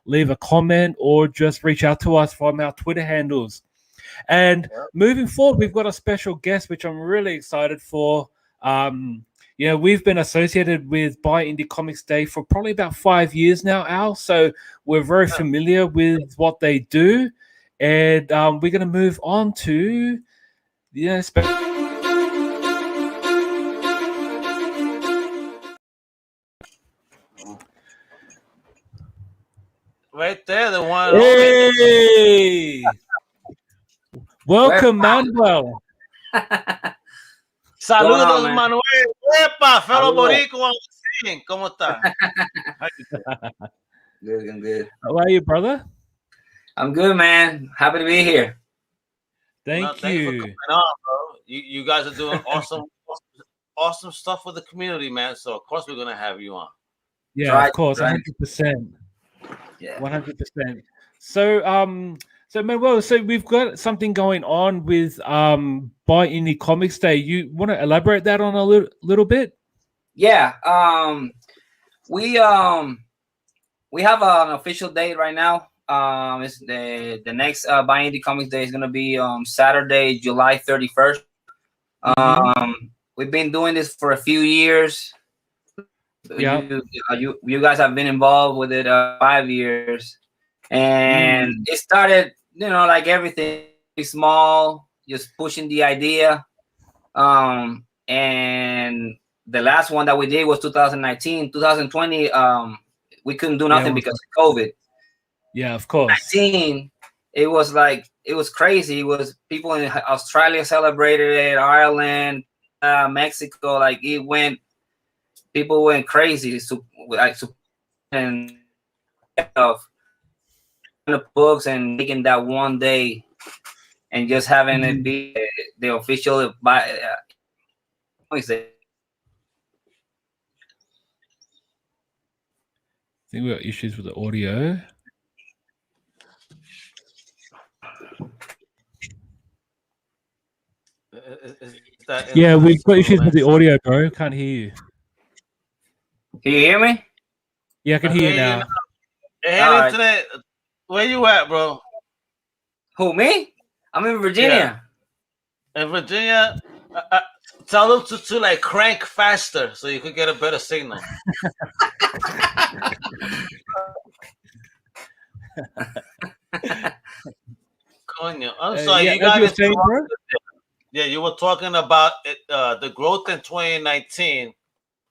leave a comment or just reach out to us from our Twitter handles. And moving forward, we've got a special guest, which I'm really excited for. You know, we've been associated with Buy Indie Comics Day for probably about 5 years now, Al. So we're very familiar with what they do. And we're going to move on to right there, the one. Hey! Welcome, Manuel. Saludos, Manuel. Wepa, fellow Boricua. ¿Cómo está? Good, I'm good. How are you, brother? I'm good, man. Happy to be here. Thank Thank you for coming on, bro. You guys are doing awesome stuff with the community, man. So of course we're gonna have you on. Yeah, of course, 100%. Yeah, 100%. So Manuel, so we've got something going on with Buy Indie Comics Day. You want to elaborate that on a little bit? Yeah. We have an official date right now. It's the next Buy Indie Comics Day is gonna be Saturday, July 31st. We've been doing this for a few years. Yeah, you guys have been involved with it 5 years, and it started, you know, like everything, small, just pushing the idea. And the last one that we did was 2019. 2020, we couldn't do nothing because of COVID. Yeah, of course. 19, it was crazy. It was people in Australia celebrated it, Ireland, Mexico, like people went crazy. And the books and making that one day and just having it be the official I think we got issues with the audio. that Yeah, we've got issues with influence. the audio, bro. Can't hear you. Can you hear me? Yeah, I can hear you Okay, now. Hey, All right. internet, where you at, bro? Who, me? I'm in Virginia. In Virginia, tell them to like crank faster so you could get a better signal. Coño. I'm sorry, Yeah, you got it. saying, bro? Yeah, you were talking about it, the growth in 2019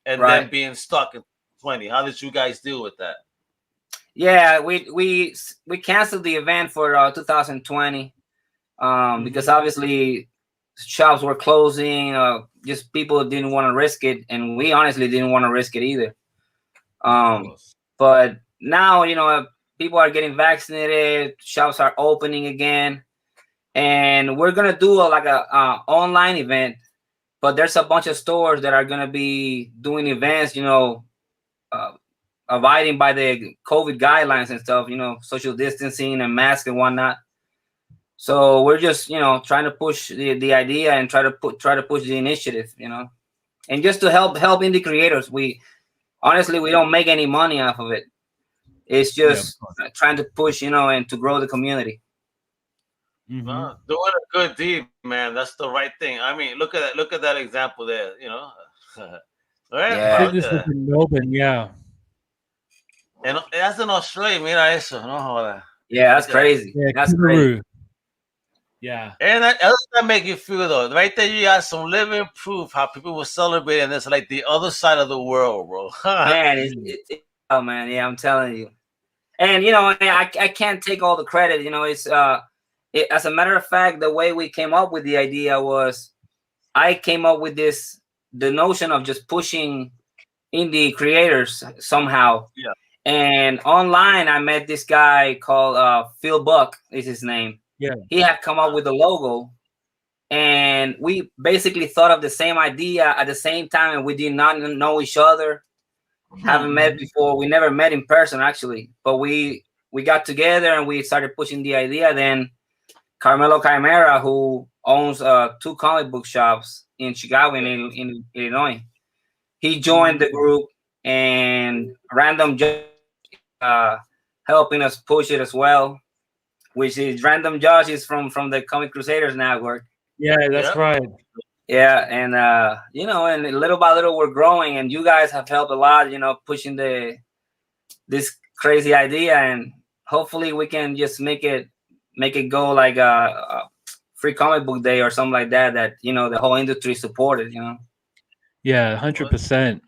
and Right. then being stuck in 2020. How did you guys deal with that? Yeah, we canceled the event for 2020 because obviously shops were closing. Just people didn't want to risk it, and we honestly didn't want to risk it either. But now, you know, people are getting vaccinated, shops are opening again, and we're gonna do like a online event. But there's a bunch of stores that are gonna be doing events, you know, abiding by the COVID guidelines and stuff, you know, social distancing and masks and whatnot. So we're just, you know, trying to push the idea and try to push the initiative, you know, and just to help indie creators. We honestly, we don't make any money off of it. It's just trying to push, you know, and to grow the community. Doing a good deed, man. That's the right thing. I mean, look at that example there. You know, right? Yeah. I think this was in Melbourne. Yeah. And that's in Australia. Mira eso, no joda. Yeah, that's crazy. Yeah, that's kangaroo. crazy. Yeah. And how does that make you feel, though? Right there, you got some living proof how people were celebrating this, like the other side of the world, bro. Man, oh man, yeah, I'm telling you. And you know, I can't take all the credit. You know, it's as a matter of fact, the way we came up with the idea was, I came up with the notion of just pushing indie creators somehow. Yeah. And online, I met this guy called Phil Buck is his name. Yeah. He had come up with the logo, and we basically thought of the same idea at the same time, and we did not know each other, haven't met before. We never met in person, actually, but we got together and we started pushing the idea. Then Carmelo Chimera, who owns 2 comic book shops in Chicago and in Illinois, he joined the group, and Random Josh helping us push it as well, which is Random Josh is from the Comic Crusaders Network. Yeah, that's right. Yeah, and you know, and little by little we're growing, and you guys have helped a lot, you know, pushing this crazy idea, and hopefully we can just make it go like a free comic book day or something like that, that, you know, the whole industry supported, you know. Yeah, 100%.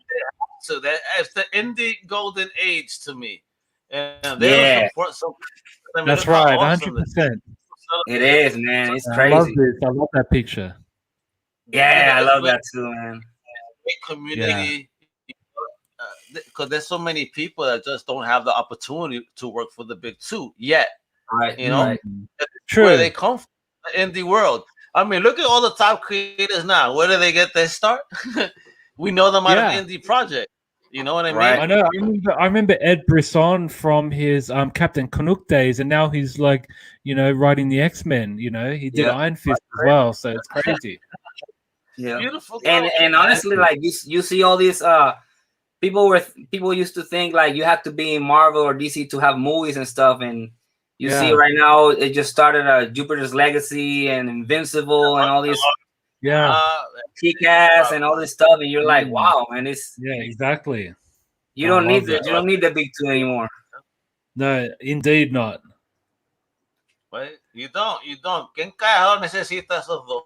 So that's the indie golden age to me. And Yeah. support some. I mean, That's look how right, awesome 100%. It is, man. It's I crazy. love this. I love that picture. Yeah, I love that too, man. Great community. Because there's so many people that just don't have the opportunity to work for the big two yet. Right. You know, right. True. Where they come from, the indie world. I mean, look at all the top creators now. Where do they get their start? We know them out of indie project. You know what I mean? I know. I remember Ed Brisson from his Captain Canuck days, and now he's like, you know, writing the X-Men. You know, he did Iron Fist as well, so it's crazy. Yeah, beautiful. And honestly, like you see all these people used to think like you have to be in Marvel or DC to have movies and stuff, and you see right now it just started Jupiter's Legacy and Invincible and all these Kick-Ass and all this stuff, and you're like, wow, man, it's exactly. You don't need the big two anymore. No, indeed not. Well, you don't. ¿Quién carajo necesita esos dos?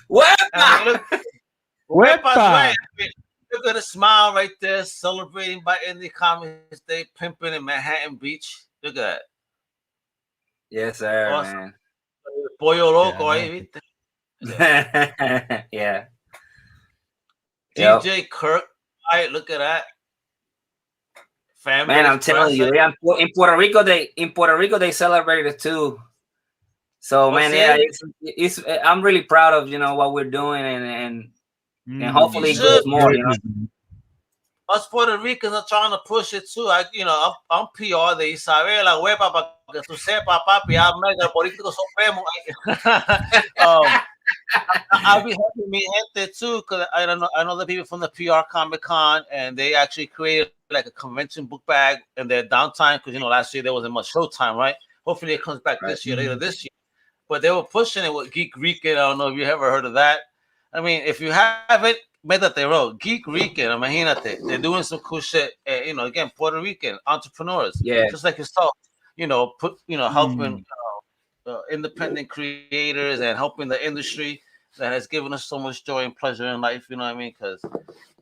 Wepa! Wepa's right. Look at the smile right there, celebrating by Indie Comics Day, pimping in Manhattan Beach. Look at that. Yes, sir, awesome. Man. Pollo loco ahí, ¿viste? Yeah. DJ Kirk. All right, look at that. Family. Man, I'm telling you, in Puerto Rico they celebrated it too. So man, it's I'm really proud of, you know, what we're doing, and hopefully it goes more, you know. Us Puerto Ricans are trying to push it too. I'm PR de Isabela Wepa para que tú sepas, papi, I'm mega político supremo. I'll be helping me gente too, because I know the people from the PR Comic Con, and they actually created like a convention book bag in their downtime, because last year there wasn't much showtime, right? Hopefully it comes back this year, later this year. But they were pushing it with Geek Weekend. I don't know if you ever heard of that. I mean, if you haven't, métate, bro. Geek Weekend, imagínate. They're doing some cool shit. Again, Puerto Rican entrepreneurs, just like yourself. Helping independent creators and helping the industry that has given us so much joy and pleasure in life. You know what I mean? Because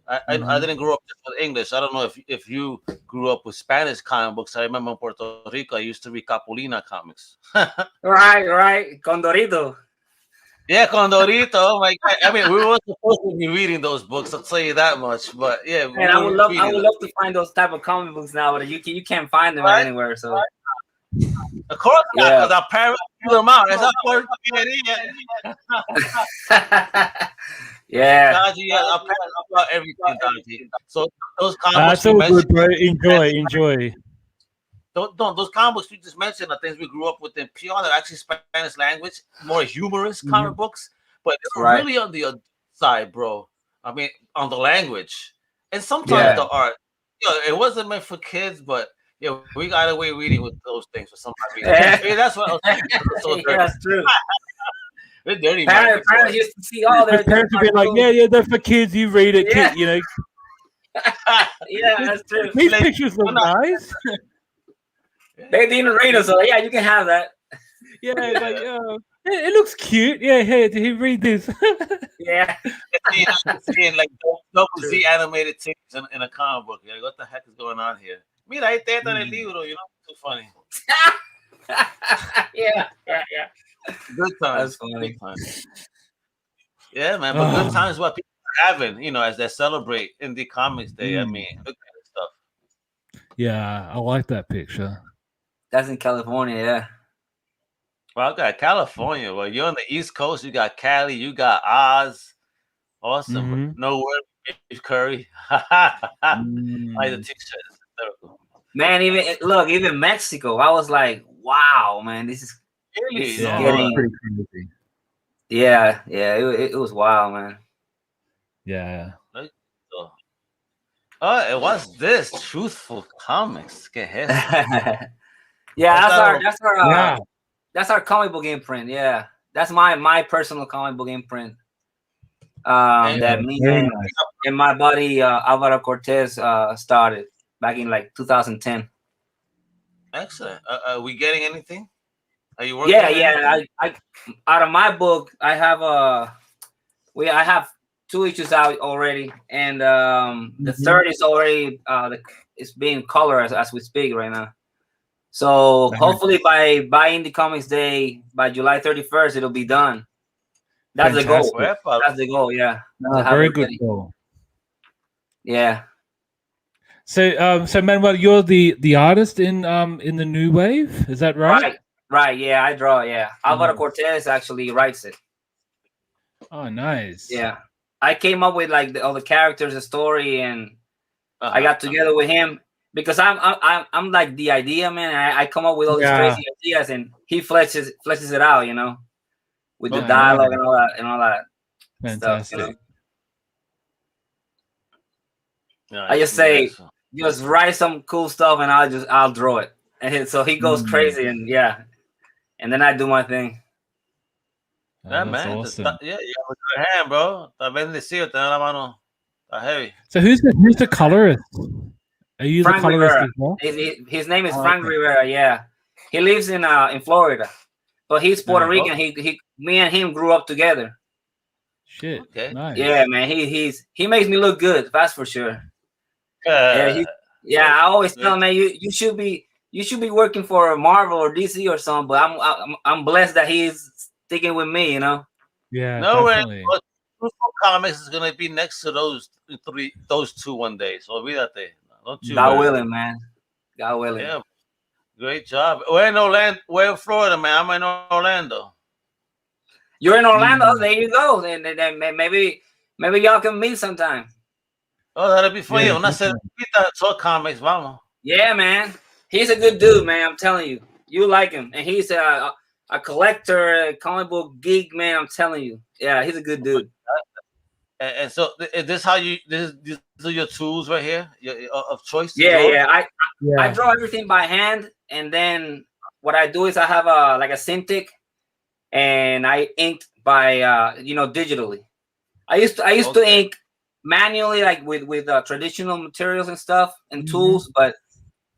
I didn't grow up just with English. I don't know if you grew up with Spanish comic books. I remember in Puerto Rico, I used to read Capulina comics. Right. Condorito. Yeah, Condorito. Oh my God. I mean, we weren't supposed to be reading those books. I'll tell you that much. But yeah, and I would love to find those type of comic books now, but you can't find them anywhere. So. Of course, because our parents threw them out. That's our yeah. Dodgy, our parents about everything, Dodgy. So those comics. That's all good, bro. Enjoy. Those comic books you just mentioned are things we grew up with in PR. They're actually Spanish language, more humorous comic books, but they're really on the other side, bro. I mean, on the language, and sometimes the art. It wasn't meant for kids, but yeah, we got away reading with those things for some reason. Yeah, that's what I was saying. So that's true. They're dirty. Parents used to see all their parents would be like, yeah, they're for kids. You read it, kid, Yeah, that's true. These pictures look nice. They didn't rate us, so yeah, you can have that. Yeah, like, it looks cute. Yeah, hey, did he read this? Yeah. Seeing like double Z animated things in a comic book. Like, what the heck is going on here? Mira, ahí está en el libro, too funny. Yeah. Good times. That's funny. Good times. Yeah, man, but good times is what people are having, as they celebrate Indie Comics Day. I mean, good kind of stuff. Yeah, I like that picture. That's in California, yeah. Well, I got California. Well, you're on the East Coast. You got Cali. You got Oz. Awesome. No word, Curry. Like the t-shirt. Man, even Mexico. I was like, wow, man, this is getting pretty crazy. Yeah, it was wild, man. Yeah. Oh, what's this? Truthful Comics. Yeah, that's our comic book imprint. Yeah, that's my personal comic book imprint. That me and my buddy Alvaro Cortez started back in like 2010. Excellent. Are we getting anything? Are you working? Yeah. I out of my book, I have I have 2 issues out already, and the third is already it's being colored as we speak right now. So hopefully by Indie Comics Day, by July 31st, it'll be done. That's the goal. That's the goal. Yeah. Very good goal. Yeah. So Manuel, you're the artist in the New Wave, is that right? Right. Yeah, I draw. Yeah, Alvaro Cortez actually writes it. Oh, nice. Yeah, I came up with like all the characters, the story, and I got together with him because I'm like the idea man. I come up with all these crazy ideas, and he fleshes it out, with the dialogue and all that. Fantastic. Stuff, I just say, just write some cool stuff, and I'll draw it, and so he goes crazy, and then I do my thing. Yeah, man. Awesome. You have a good hand, bro. Está bendecido, tener la mano. Está heavy. So who's the colorist? Are you Frank the colorist Rivera. as well? His name is Frank Rivera. Yeah, he lives in Florida, but he's Puerto Rican. Me and him grew up together. Shit. Okay. Nice. Yeah, man. He makes me look good. That's for sure. I always tell him, man, you should be working for Marvel or DC or something. But I'm blessed that he's sticking with me. Yeah. No way. Definitely. Truthful Comics is gonna be next to those two one day. So olvídate. Don't you? God willing, man. God willing. Yeah. Great job. We're in Orlando. We're in Florida, man. I'm in Orlando. You're in Orlando. There you go. Then maybe y'all can meet sometime. Oh, that'll be fun. Una cervecita, talk comics, vamos. Yeah, man. He's a good dude, man. I'm telling you. You like him, and he's a collector, a comic book geek, man. I'm telling you, yeah, he's a good dude. And so, is this how you? These are your tools right here, of choice. Yeah. I draw everything by hand, and then what I do is I have a Cintiq, and I ink by digitally. I used to ink manually, like with traditional materials and stuff and tools, but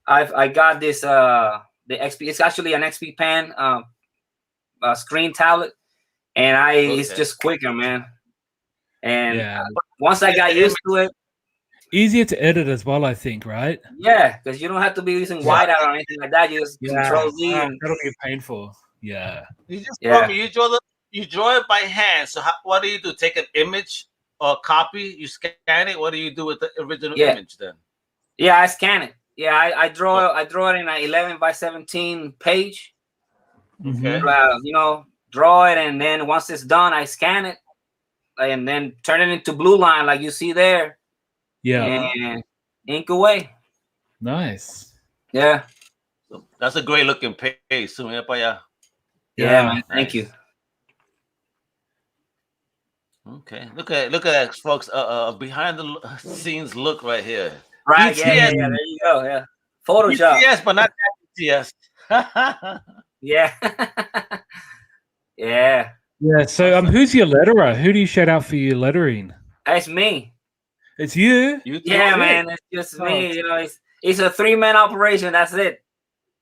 I got this the XP. It's actually an XP pen, screen tablet, and it's just quicker, man. And once I got used to it, easier to edit as well, I think, right? Yeah, because you don't have to be using whiteout or anything like that. You just Control Z. That'll be painful. Yeah. You just tell me, you draw it by hand. So what do? Take an image or copy? You scan it. What do you do with the original image then? Yeah, I scan it. Yeah, I draw it in an 11 by 17 page. Okay. Draw it, and then once it's done, I scan it, and then turn it into blue line like you see there. Yeah. And ink away. Nice. Yeah. So that's a great looking page. Yeah, man. Thank you. Okay. Look at that, folks. Behind the scenes look right here. Right. Yeah. There you go. Yeah. Photoshop. Yes, but not BTS. Yeah. Yeah. Yeah. So who's your letterer? Who do you shout out for your lettering? That's me. It's you? Yeah, man. It's just me. It's a 3-man operation. That's it.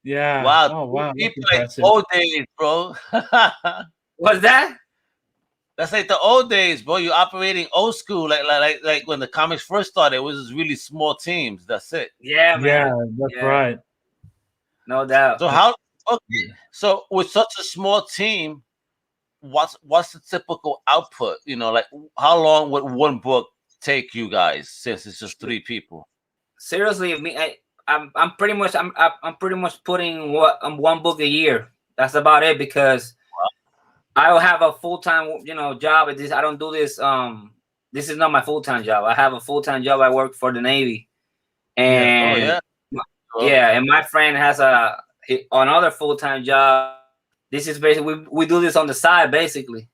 Yeah. Wow. Oh, wow. It's like old days, bro. What's that? That's like the old days, bro. You're operating old school, like when the comics first started. It was really small teams. That's it. Yeah, man. Yeah, that's right. No doubt. So with such a small team, what's the typical output? Like how long would one book take you guys, since it's just 3 people? Seriously, I'm pretty much putting one book a year. That's about it, because I will have a full-time job at this. I don't do this. This is not my full-time job. I have a full-time job. I work for the Navy, and and my friend has another full-time job. This is basically we do this on the side, basically.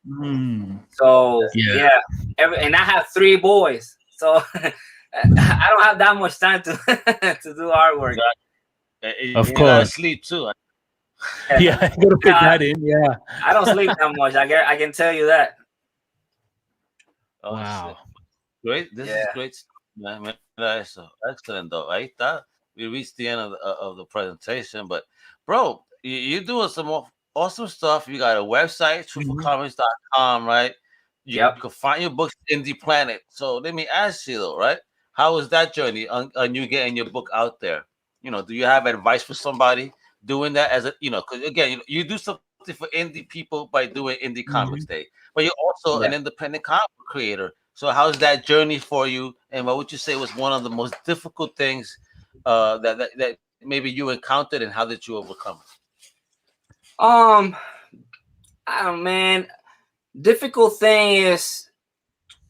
So and I have 3 boys, so I don't have that much time to do artwork. Of course, sleep too. Yeah, I gotta fit that in. Yeah, I don't sleep that much. I can tell you that. Wow, great! This is great, man. So excellent, though. Right, we reached the end of the presentation, but bro, you're doing some awesome stuff. You got a website, truthfulcomics.com, right? You can find your books in the planet. So let me ask you though, right? How was that journey on you getting your book out there? Do you have advice for somebody doing that as because again, you do something for indie people by doing Indie Comics Day, but you're also an independent comic creator. So how's that journey for you? And what would you say was one of the most difficult things that maybe you encountered, and how did you overcome it? Man, difficult thing is,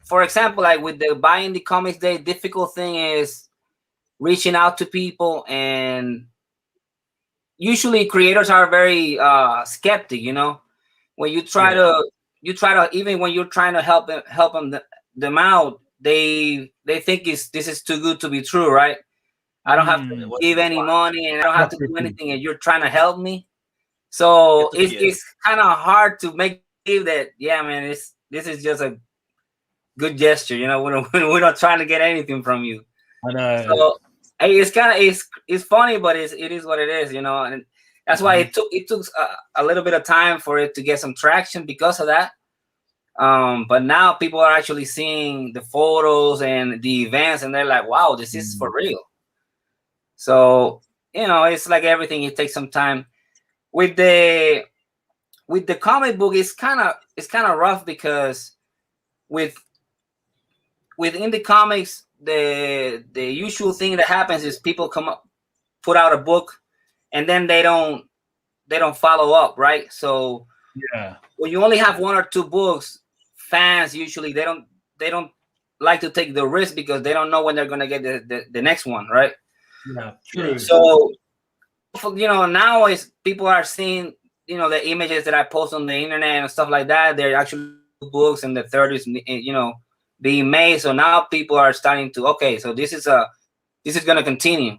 for example, like with the Buy Indie Comics Day, difficult thing is reaching out to people, and usually creators are very skeptic. When you try to even when you're trying to help them out, they think this is too good to be true, right? I don't have to give any money, and I don't have to do anything, and you're trying to help me. So it's kind of hard to make believe that, man, this is just a good gesture. We're not trying to get anything from you. I know. So it's kind of it's funny, but it is what it is, and that's why it took a little bit of time for it to get some traction because of that. But now people are actually seeing the photos and the events, and they're like, wow, this is for real. So it's like everything, it takes some time. With the comic book, it's kind of rough, because with indie comics, the usual thing that happens is people put out a book, and then they don't follow up, right? So when you only have 1 or 2 books, fans usually they don't like to take the risk, because they don't know when they're gonna get the next one, right? Yeah, true. So now is people are seeing, the images that I post on the internet and stuff like that. They're actually books and the third is, being made. So now people are starting to, okay, so this is going to continue.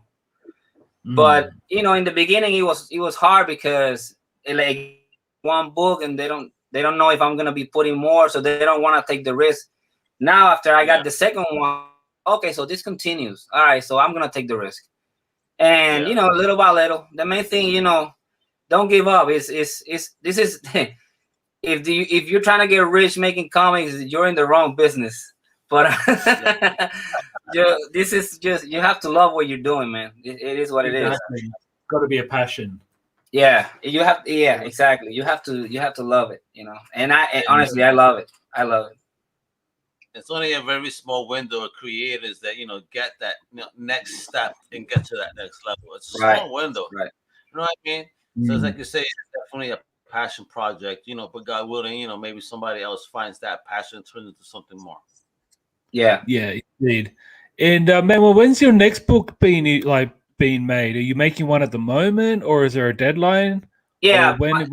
But, in the beginning it was hard because like one book and they don't know if I'm going to be putting more. So they don't want to take the risk. Now, after I got the second one, okay, so this continues. All right. So I'm going to take the risk. And, little by little, the main thing, don't give up. This is if you're trying to get rich making comics, you're in the wrong business. But this is just, you have to love what you're doing, man. It is what it is. Got to be a passion. Yeah, you have. Yeah, exactly. You have to love it, And honestly, I love it. I love it. It's only a very small window of creators that get that next step and get to that next level. It's a small window, right? You know what I mean? So it's like you say, it's definitely a passion project, but God willing, maybe somebody else finds that passion and turns into something more. Yeah, indeed. And Manuel, when's your next book being made? Are you making one at the moment, or is there a deadline? Yeah, when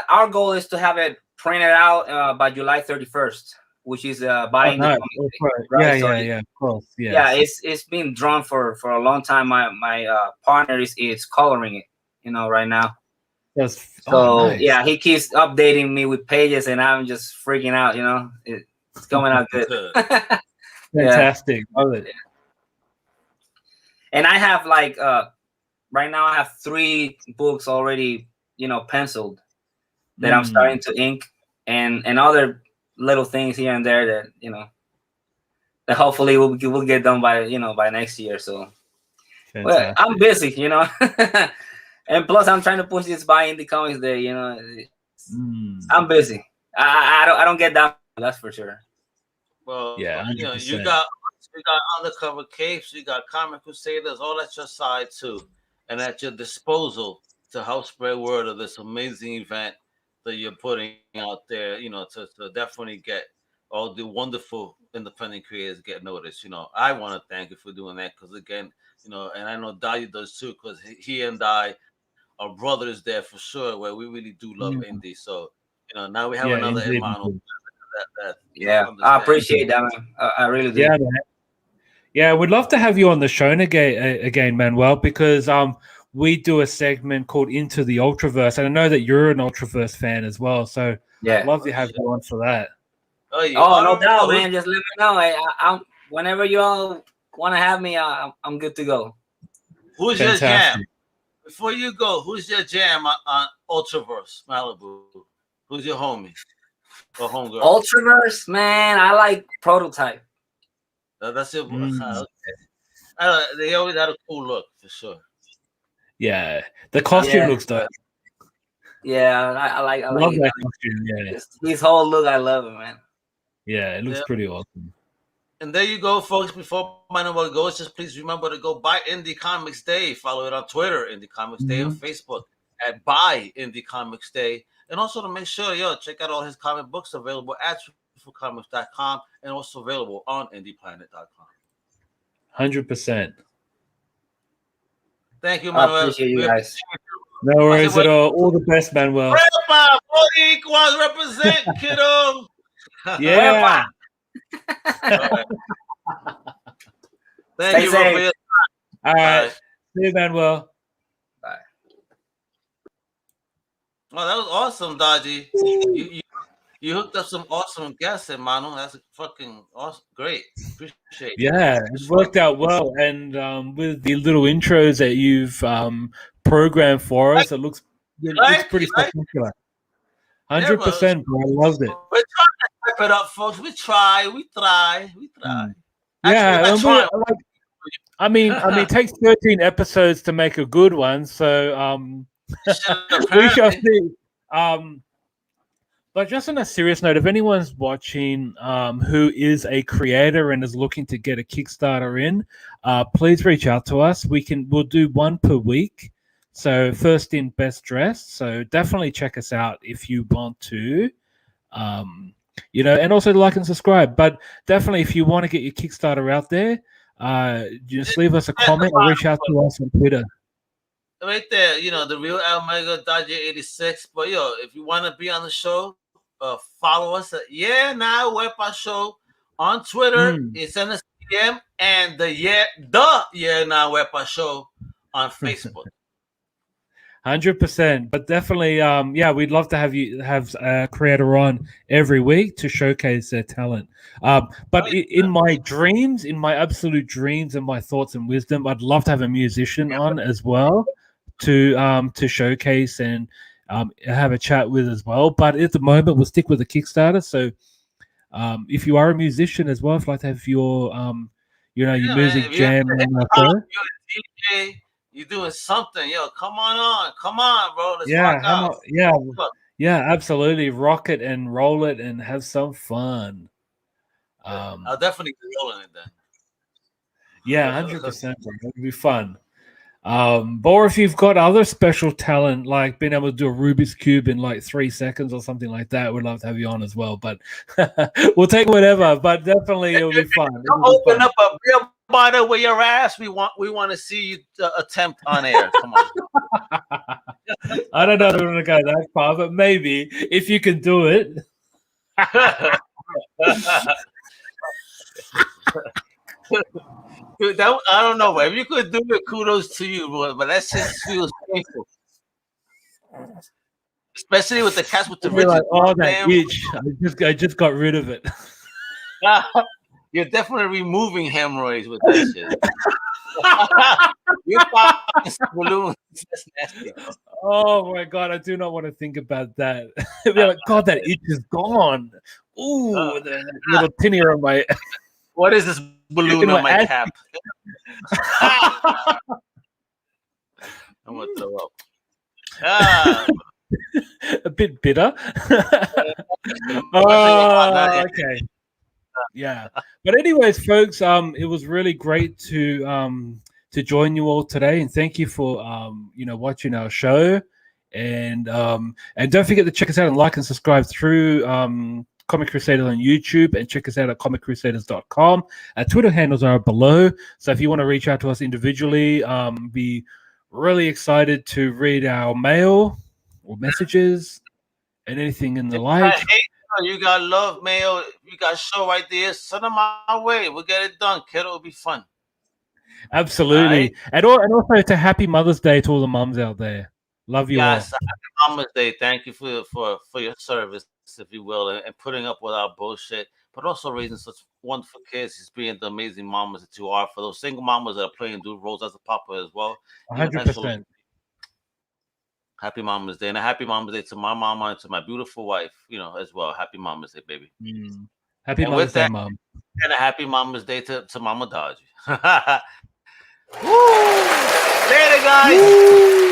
our goal is to have it printed out by July 31st, which is buying the comic, right? Yeah, of course. Yes. Yeah, it's been drawn for a long time. My partner is coloring it, right now. Nice. Yeah, he keeps updating me with pages, and I'm just freaking out. It's coming out good. Fantastic. Love it. And I have right now I have 3 books already, penciled that I'm starting to ink, and other little things here and there that that hopefully we'll get done by by next year. So well, I'm busy, and plus I'm trying to push this by Indie Comics Day. I'm busy. I don't get that. That's for sure. Well, yeah, you got Undercover Capes, you got Comic Crusaders, all at your side too, and at your disposal to help spread word of this amazing event that you're putting out there. To definitely get all the wonderful independent creators get noticed. I want to thank you for doing that because again, and I know Dodgy does too because he and I are brothers there for sure. Where we really do love indie. So now we have another hermano. I appreciate that, man. I really do. Yeah, man. Yeah, we'd love to have you on the show again, Manuel, because we do a segment called Into the Ultraverse, and I know that you're an Ultraverse fan as well. So I'd love to have you on for that. Oh, no doubt, man. Just let me know. I'm whenever you all want to have me, I'm good to go. Who's your jam? Before you go, who's your jam on Ultraverse Malibu? Who's your homie or homegirl? Ultraverse, man. I like Prototype. That's your okay. They always had a cool look for sure. Yeah, the costume looks dope. Yeah, I like that costume. Yeah, his whole look, I love it, man. Yeah, it looks pretty awesome. And there you go, folks. Before Manuel goes, just please remember to go buy Indie Comics Day. Follow it on Twitter, Indie Comics Day, on Facebook at Buy Indie Comics Day, and also to make sure, check out all his comic books available at comics.com and also available on indieplanet.com. 100%. Thank you, Manuel. I appreciate you guys. No worries at all. All the best, Manuel. Wepa, Boricuas represent, kiddo. Yeah. Right. Thank you for your time. All right. See you, Manuel. Bye. Oh, that was awesome, Dodgy. You hooked up some awesome guests, Manu. That's fucking awesome. Great. Appreciate it. Yeah, it worked out well. And with the little intros that you've programmed for us, it looks pretty spectacular. 100%, bro. I loved it. We're trying to step it up, folks. We try. Yeah, I mean, it takes 13 episodes to make a good one, so we shall see. But just on a serious note, if anyone's watching who is a creator and is looking to get a Kickstarter in, please reach out to us. We'll do one per week. So first in, best dressed. So definitely check us out if you want to, and also like and subscribe. But definitely if you want to get your Kickstarter out there, just leave us a comment or reach out to us on Twitter. right there. You know, the real Omega Dodgy 86. But yo, if you want to be on the show, follow us at Wepa Show on Twitter. Send us a DM, and the Wepa Show on Facebook. 100%, but definitely, we'd love to have a creator on every week to showcase their talent. But in my dreams, in my absolute dreams and my thoughts and wisdom, I'd love to have a musician on as well to showcase and have a chat with as well. But at the moment, we'll stick with the Kickstarter. So if you are a musician as well, if you'd like to have your your music jam on our show. You're doing something, yo. Come on, bro. Let's rock out. Absolutely. Rock it and roll it and have some fun. I'll definitely be rolling it then. Yeah, 100%. It'll be fun. Or if you've got other special talent, like being able to do a Rubik's Cube in like 3 seconds or something like that, we'd love to have you on as well. But we'll take whatever. But definitely, it'll be fun. Open up a real bottle with your ass. We want to see you attempt on air. Come on. I don't know if we're gonna go that far, but maybe if you can do it. Dude, I don't know. If you could do it, kudos to you, but that just feels painful. Especially with the cats with the You're like, that itch. I just got rid of it. You're definitely removing hemorrhoids with that shit. You're popping balloons. That's nasty. Oh my god, I do not want to think about that. Be like, God, that itch is gone. Ooh, the little tinny on my. What is this balloon on my cap? I'm gonna throw up. A bit bitter. Oh, okay. Yeah, but anyways, folks, it was really great to join you all today, and thank you for watching our show, and don't forget to check us out and like and subscribe through Comic Crusaders on YouTube, and check us out at comiccrusaders.com. Our Twitter handles are below, so if you want to reach out to us individually, be really excited to read our mail or messages and anything in the like. You got love mail, you got show ideas, send them our way. We'll get it done, kid. It'll be fun. Absolutely. Right? And also to Happy Mother's Day to all the mums out there. Love you all. Happy Mother's Day. Thank you for your service, if you will, and putting up with our bullshit, but also raising such wonderful kids, just being the amazing mamas that you are. For those single mamas that are playing dude roles as a papa as well. 100%. Happy Mama's Day, and a happy Mama's Day to my mama and to my beautiful wife, as well. Happy Mama's Day, baby. Happy Mama's Day, Mom. And a happy Mama's Day to Mama Dodgy. Woo! Later, guys. Woo!